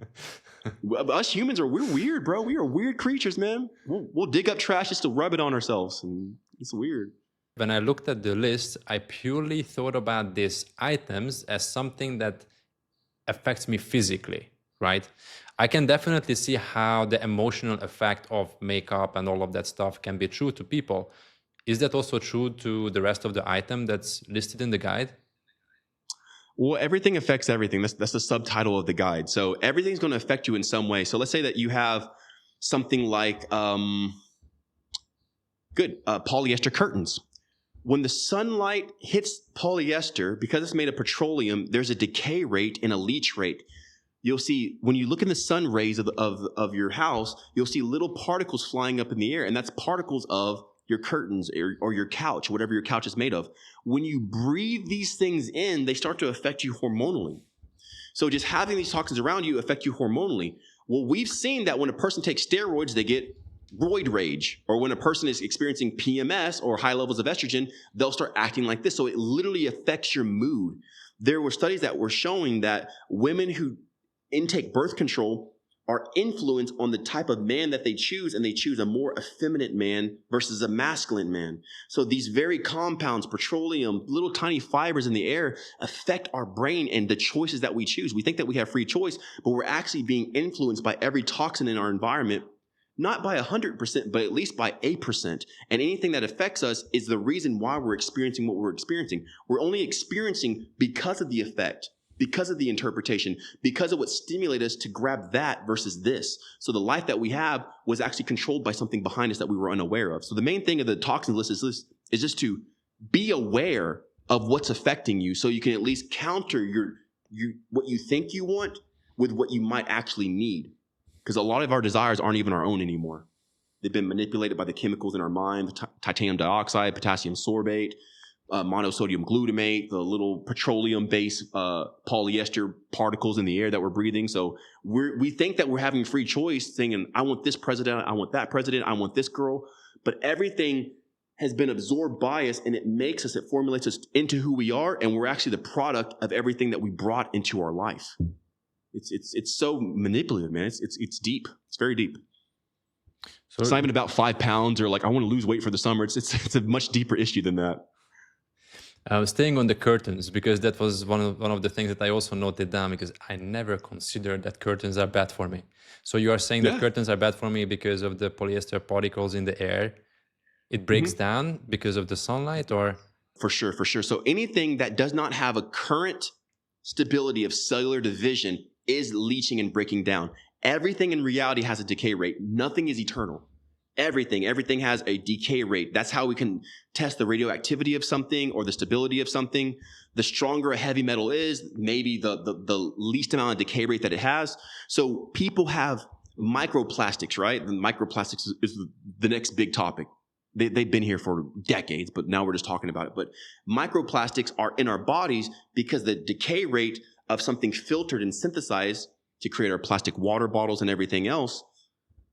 Us humans we're weird, bro. We are weird creatures, man. We'll dig up trash just to rub it on ourselves, and it's weird. When I looked at the list, I purely thought about these items as something that affects me physically, right? I can definitely see how the emotional effect of makeup and all of that stuff can be true to people. Is that also true to the rest of the item that's listed in the guide? Well, everything affects everything. That's the subtitle of the guide. So everything's going to affect you in some way. So let's say that you have something like polyester curtains. When the sunlight hits polyester, because it's made of petroleum, there's a decay rate and a leach rate. You'll see when you look in the sun rays of your house, you'll see little particles flying up in the air, and that's particles of your curtains or your couch, whatever your couch is made of. When you breathe these things in, they start to affect you hormonally. So just having these toxins around you affect you hormonally. Well, we've seen that when a person takes steroids, they get roid rage, or when a person is experiencing PMS or high levels of estrogen, they'll start acting like this. So it literally affects your mood. There were studies that were showing that women who intake birth control are influenced on the type of man that they choose, and they choose a more effeminate man versus a masculine man. So these very compounds, petroleum, little tiny fibers in the air affect our brain and the choices that we choose. We think that we have free choice, but we're actually being influenced by every toxin in our environment, not by 100%, but at least by 8%. And anything that affects us is the reason why we're experiencing what we're experiencing. We're only experiencing because of the effect, because of the interpretation, because of what stimulated us to grab that versus this. So the life that we have was actually controlled by something behind us that we were unaware of. So the main thing of the toxin list is just to be aware of what's affecting you, so you can at least counter what you think you want with what you might actually need. Because a lot of our desires aren't even our own anymore. They've been manipulated by the chemicals in our mind, titanium dioxide, potassium sorbate, monosodium glutamate, the little petroleum-based polyester particles in the air that we're breathing. So we think that we're having free choice, thinking, I want this president, I want that president, I want this girl. But everything has been absorbed by us, and it formulates us into who we are, and we're actually the product of everything that we brought into our life. It's so manipulative, man. It's deep. It's very deep. So It's not even about 5 pounds or like, I want to lose weight for the summer. It's a much deeper issue than that. staying on the curtains, because that was one of the things that I also noted down, because I never considered that curtains are bad for me. So you are saying that curtains are bad for me because of the polyester particles in the air. It breaks down because of the sunlight, or? For sure. So anything that does not have a current stability of cellular division is leaching and breaking down. Everything in reality has a decay rate. Nothing is eternal. Everything has a decay rate. That's how we can test the radioactivity of something or the stability of something. The stronger a heavy metal is, maybe the least amount of decay rate that it has. So people have microplastics, right? And microplastics is the next big topic. They've been here for decades, but now we're just talking about it. But microplastics are in our bodies because the decay rate of something filtered and synthesized to create our plastic water bottles and everything else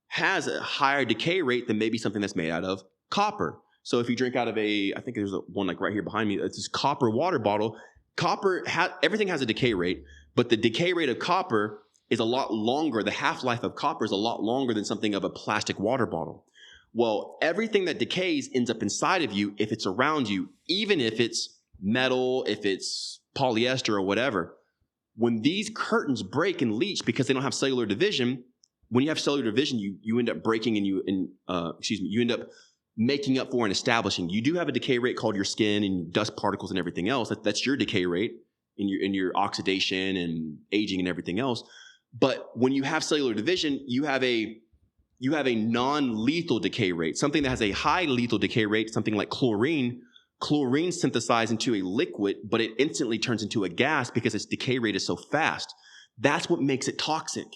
has a higher decay rate than maybe something that's made out of copper. So if you drink out of I think there's one like right here behind me, it's this copper water bottle. Everything has a decay rate, but the decay rate of copper is a lot longer. The half-life of copper is a lot longer than something of a plastic water bottle. Well, everything that decays ends up inside of you if it's around you, even if it's metal, if it's polyester or whatever. When these curtains break and leach because they don't have cellular division, when you have cellular division, you end up breaking and you end up making up for and establishing. You do have a decay rate called your skin and dust particles and everything else. That's your decay rate in your oxidation and aging and everything else. But when you have cellular division, you have a non-lethal decay rate, something that has a high lethal decay rate, something like chlorine. Chlorine synthesizes into a liquid, but it instantly turns into a gas because its decay rate is so fast. That's what makes it toxic.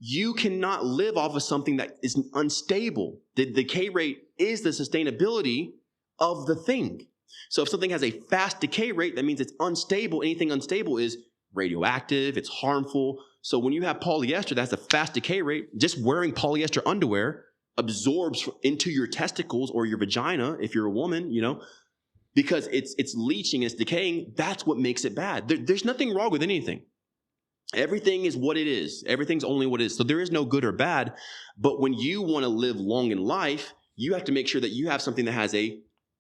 You cannot live off of something that is unstable. The decay rate is the sustainability of the thing. So if something has a fast decay rate, that means it's unstable. Anything unstable is radioactive, it's harmful. So when you have polyester, that's a fast decay rate. Just wearing polyester underwear absorbs into your testicles or your vagina, if you're a woman, because it's leaching, it's decaying. That's what makes it bad. There's nothing wrong with anything. Everything is what it is. Everything's only what it is. So there is no good or bad. But when you want to live long in life, you have to make sure that you have something that has a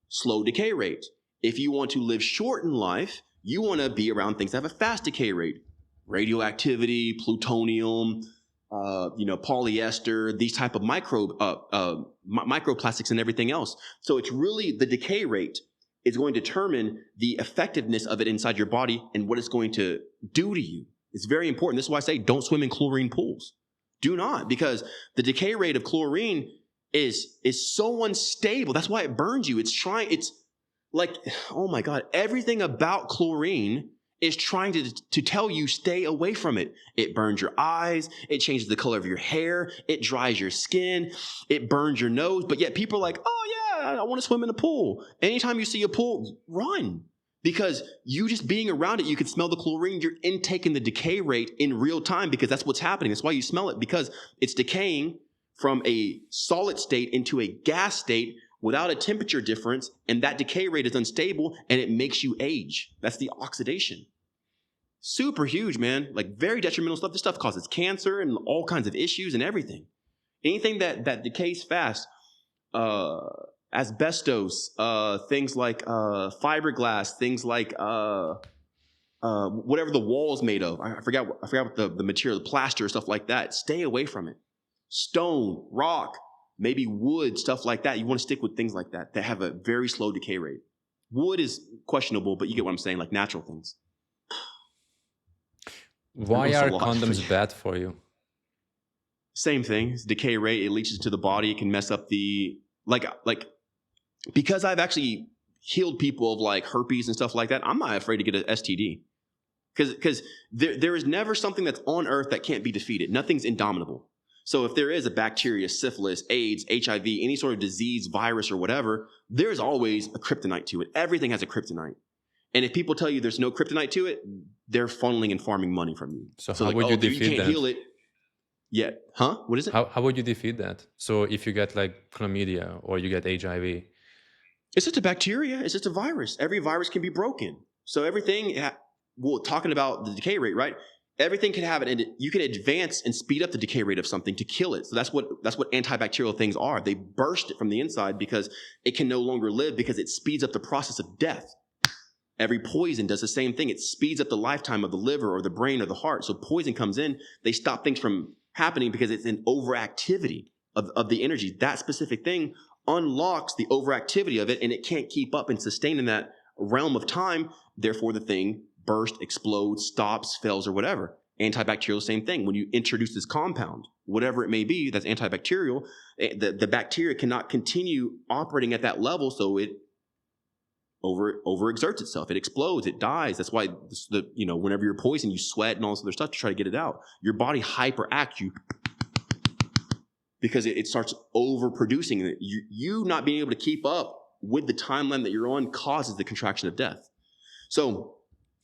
slow decay rate. If you want to live short in life, you want to be around things that have a fast decay rate. Radioactivity, plutonium, polyester, these type of microplastics and everything else. So it's really the decay rate is going to determine the effectiveness of it inside your body and what it's going to do to you. It's very important. This is why I say don't swim in chlorine pools. Do not, because the decay rate of chlorine is so unstable. That's why it burns you. It's like, oh my God, everything about chlorine is trying to tell you stay away from it. It burns your eyes. It changes the color of your hair. It dries your skin. It burns your nose. But yet people are like, oh yeah, I want to swim in a pool. Anytime you see a pool, run. Because you just being around it, you can smell the chlorine. You're intaking the decay rate in real time because that's what's happening. That's why you smell it, because it's decaying from a solid state into a gas state without a temperature difference, and that decay rate is unstable, and it makes you age. That's the oxidation. Super huge, man. Like very detrimental stuff. This stuff causes cancer and all kinds of issues and everything. Anything that decays fast, asbestos, things like fiberglass, things like whatever the wall is made of. I forgot what the material, the plaster, stuff like that. Stay away from it. Stone, rock, maybe wood, stuff like that. You want to stick with things like that have a very slow decay rate. Wood is questionable, but you get what I'm saying, like natural things. Why are condoms bad for you? Same thing. It's decay rate. It leaches into the body. It can mess up the because I've actually healed people of like herpes and stuff like that. I'm not afraid to get an STD because there is never something that's on earth that can't be defeated. Nothing's indomitable. So if there is a bacteria, syphilis, AIDS, HIV, any sort of disease, virus, or whatever, there's always a kryptonite to it. Everything has a kryptonite. And if people tell you there's no kryptonite to it, they're funneling and farming money from you. So how would you defeat that? You can't heal it yet. Huh? What is it? How would you defeat that? So if you get like chlamydia or you get HIV? It's just a bacteria. It's just a virus. Every virus can be broken. So everything, talking about the decay rate, right? Everything can have it, and you can advance and speed up the decay rate of something to kill it. So that's what antibacterial things are. They burst it from the inside because it can no longer live, because it speeds up the process of death. Every poison does the same thing. It speeds up the lifetime of the liver or the brain or the heart. So poison comes in, they stop things from happening because it's an overactivity of the energy. That specific thing unlocks the overactivity of it, and it can't keep up and sustain in that realm of time. Therefore, the thing bursts, explodes, stops, fails, or whatever. Antibacterial, same thing. When you introduce this compound, whatever it may be, that's antibacterial, the bacteria cannot continue operating at that level, so it overexerts itself. It explodes. It dies. That's why whenever you're poisoned, you sweat and all this other stuff to try to get it out. Your body hyperacts you because it starts overproducing. You not being able to keep up with the timeline that you're on causes the contraction of death. So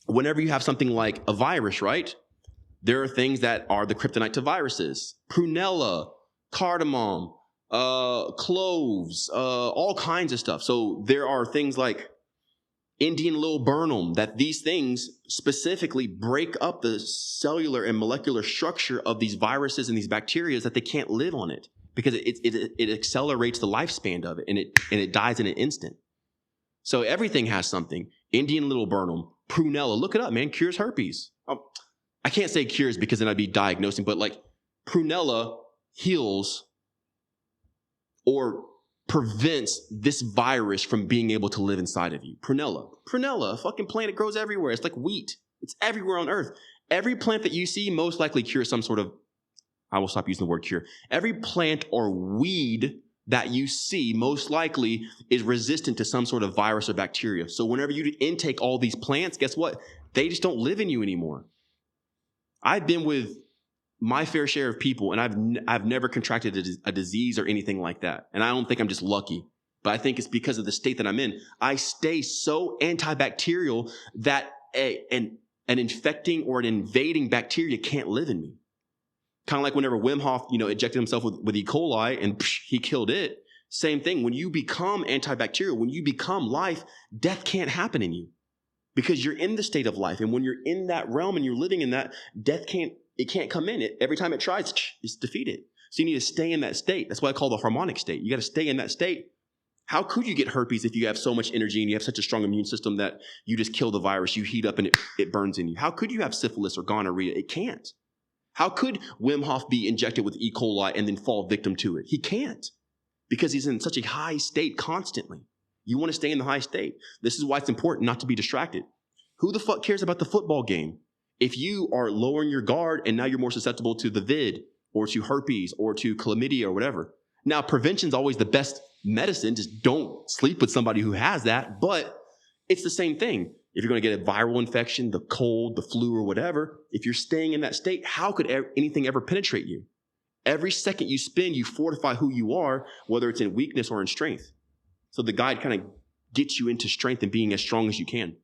whenever you have something like a virus, right, there are things that are the kryptonite to viruses. Prunella, cardamom, cloves, all kinds of stuff. So there are things like Indian laburnum, that these things specifically break up the cellular and molecular structure of these viruses and these bacteria, that they can't live on it because it accelerates the lifespan of it, and it dies in an instant. So everything has something. Indian laburnum, prunella, look it up, man, cures herpes. I can't say cures because then I'd be diagnosing, but like prunella heals or prevents this virus from being able to live inside of you. Prunella, a fucking plant, it grows everywhere. It's like wheat. It's everywhere on earth. Every plant that you see most likely cures some sort of, I will stop using the word cure. Every plant or weed that you see most likely is resistant to some sort of virus or bacteria. So whenever you intake all these plants, guess what? They just don't live in you anymore. I've been with my fair share of people, and I've never contracted a disease or anything like that. And I don't think I'm just lucky, but I think it's because of the state that I'm in. I stay so antibacterial that an infecting or an invading bacteria can't live in me. Kind of like whenever Wim Hof, injected himself with E. coli and he killed it. Same thing. When you become antibacterial, when you become life, death can't happen in you because you're in the state of life. And when you're in that realm and you're living in that, death can't come in. Every time it tries, it's defeated. So you need to stay in that state. That's what I call the harmonic state. You got to stay in that state. How could you get herpes if you have so much energy and you have such a strong immune system that you just kill the virus, you heat up and it burns in you? How could you have syphilis or gonorrhea? It can't. How could Wim Hof be injected with E. coli and then fall victim to it? He can't, because he's in such a high state constantly. You want to stay in the high state. This is why it's important not to be distracted. Who the fuck cares about the football game? If you are lowering your guard and now you're more susceptible to the vid or to herpes or to chlamydia or whatever. Now, prevention is always the best medicine. Just don't sleep with somebody who has that. But it's the same thing. If you're going to get a viral infection, the cold, the flu or whatever, if you're staying in that state, how could anything ever penetrate you? Every second you spend, you fortify who you are, whether it's in weakness or in strength. So the guide kind of gets you into strength and being as strong as you can.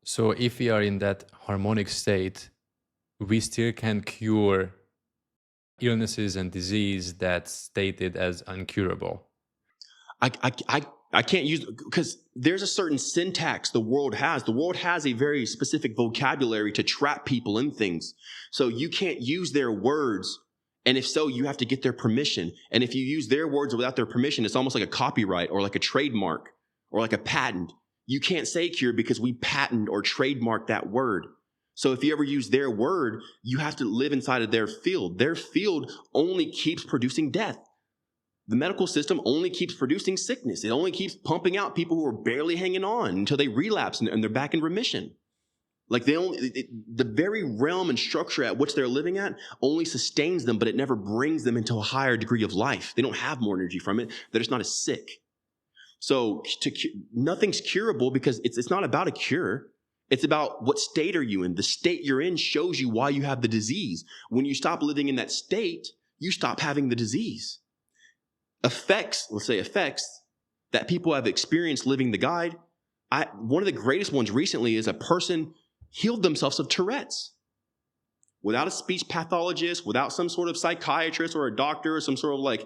So if we are in that harmonic state, we still can cure illnesses and disease that's stated as incurable. I can't use, because there's a certain syntax the world has. The world has a very specific vocabulary to trap people in things. So you can't use their words. And if so, you have to get their permission. And if you use their words without their permission, it's almost like a copyright or like a trademark or like a patent. You can't say cure because we patent or trademark that word. So if you ever use their word, you have to live inside of their field. Their field only keeps producing death. The medical system only keeps producing sickness. It only keeps pumping out people who are barely hanging on until they relapse and they're back in remission. Like the very realm and structure at which they're living at only sustains them, but it never brings them into a higher degree of life. They don't have more energy from it. They're just not as sick. So nothing's curable because it's not about a cure. It's about what state are you in. The state you're in shows you why you have the disease. When you stop living in that state, you stop having the disease. Effects that people have experienced living the guide. One of the greatest ones recently is a person healed themselves of Tourette's without a speech pathologist, without some sort of psychiatrist or a doctor or some sort of like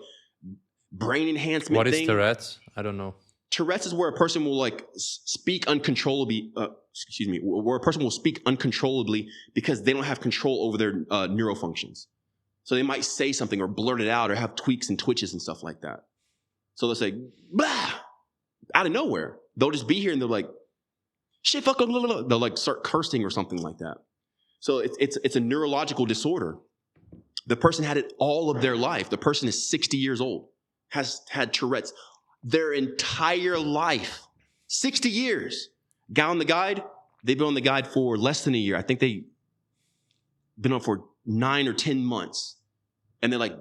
brain enhancement What is thing. Tourette's? I don't know. Tourette's is where a person will like speak uncontrollably. Where a person will speak uncontrollably because they don't have control over their neurofunctions. So they might say something or blurt it out or have tweaks and twitches and stuff like that. So they'll say, blah, out of nowhere. They'll just be here and they're like, shit, fuck, blah, blah, blah. They'll like start cursing or something like that. So it's a neurological disorder. The person had it all of their life. The person is 60 years old, has had Tourette's their entire life. 60 years. Guy on the guide, they've been on the guide for less than a year. I think they've been on for 9 or 10 months. And they're like,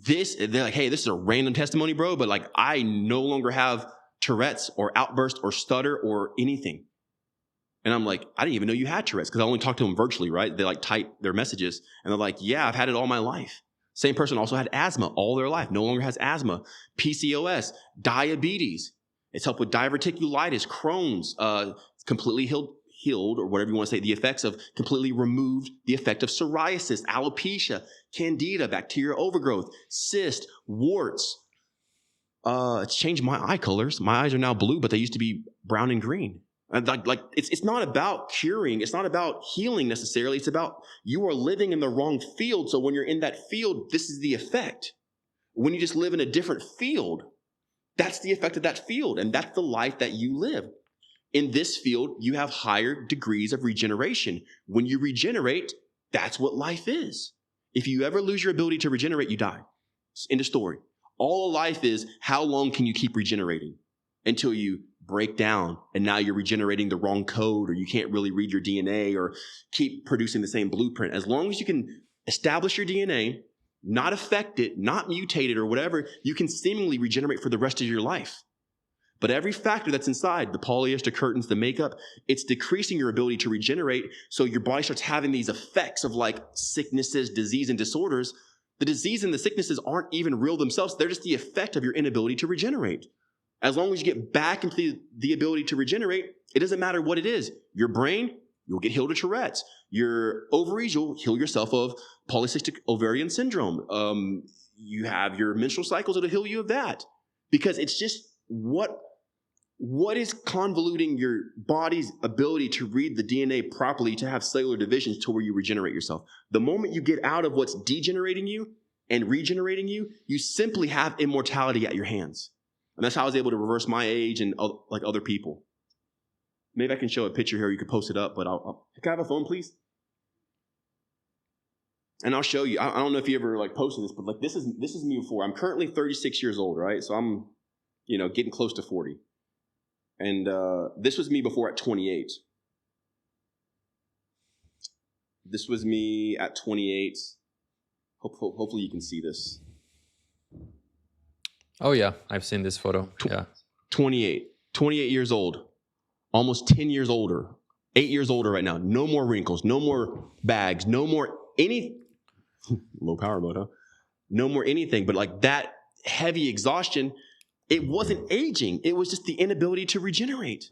hey, this is a random testimony, bro, but like I no longer have Tourette's or outburst or stutter or anything. And I'm like, I didn't even know you had Tourette's because I only talked to them virtually, right? They like type their messages and they're like, yeah, I've had it all my life. Same person also had asthma all their life, no longer has asthma, PCOS, diabetes. It's helped with diverticulitis, Crohn's, completely healed, or whatever you want to say, the effects of completely removed the effect of psoriasis, alopecia, candida, bacterial overgrowth, cyst, warts. It's changed my eye colors. My eyes are now blue, but they used to be brown and green. Like it's not about curing. It's not about healing necessarily. It's about you are living in the wrong field. So when you're in that field, this is the effect. When you just live in a different field, that's the effect of that field. And that's the life that you live. In this field, you have higher degrees of regeneration. When you regenerate, that's what life is. If you ever lose your ability to regenerate, you die. End of story. All life is, how long can you keep regenerating? Until you break down and now you're regenerating the wrong code, or you can't really read your DNA or keep producing the same blueprint. As long as you can establish your DNA, not affect it, not mutate it or whatever, you can seemingly regenerate for the rest of your life. But every factor that's inside, the polyester curtains, the makeup, it's decreasing your ability to regenerate. So your body starts having these effects of like sicknesses, disease, and disorders. The disease and the sicknesses aren't even real themselves. They're just the effect of your inability to regenerate. As long as you get back into the ability to regenerate, it doesn't matter what it is. Your brain, you'll get healed of Tourette's. Your ovaries, you'll heal yourself of polycystic ovarian syndrome. You have your menstrual cycles, it'll heal you of that. Because it's just what is convoluting your body's ability to read the DNA properly, to have cellular divisions to where you regenerate yourself. The moment you get out of what's degenerating you and regenerating you, you simply have immortality at your hands. And that's how I was able to reverse my age and like other people. Maybe I can show a picture here. You could post it up, but can I have a phone, please? And I'll show you. I don't know if you ever like posted this, but like this is me before. I'm currently 36 years old, right? So I'm, getting close to 40. And this was me before at 28. This was me at 28. Hopefully you can see this. Oh yeah, I've seen this photo. Yeah. 28 years old, almost 10 years older, 8 years older right now. No more wrinkles, no more bags, no more low power mode, huh? No more anything, but like that heavy exhaustion, it wasn't aging. It was just the inability to regenerate.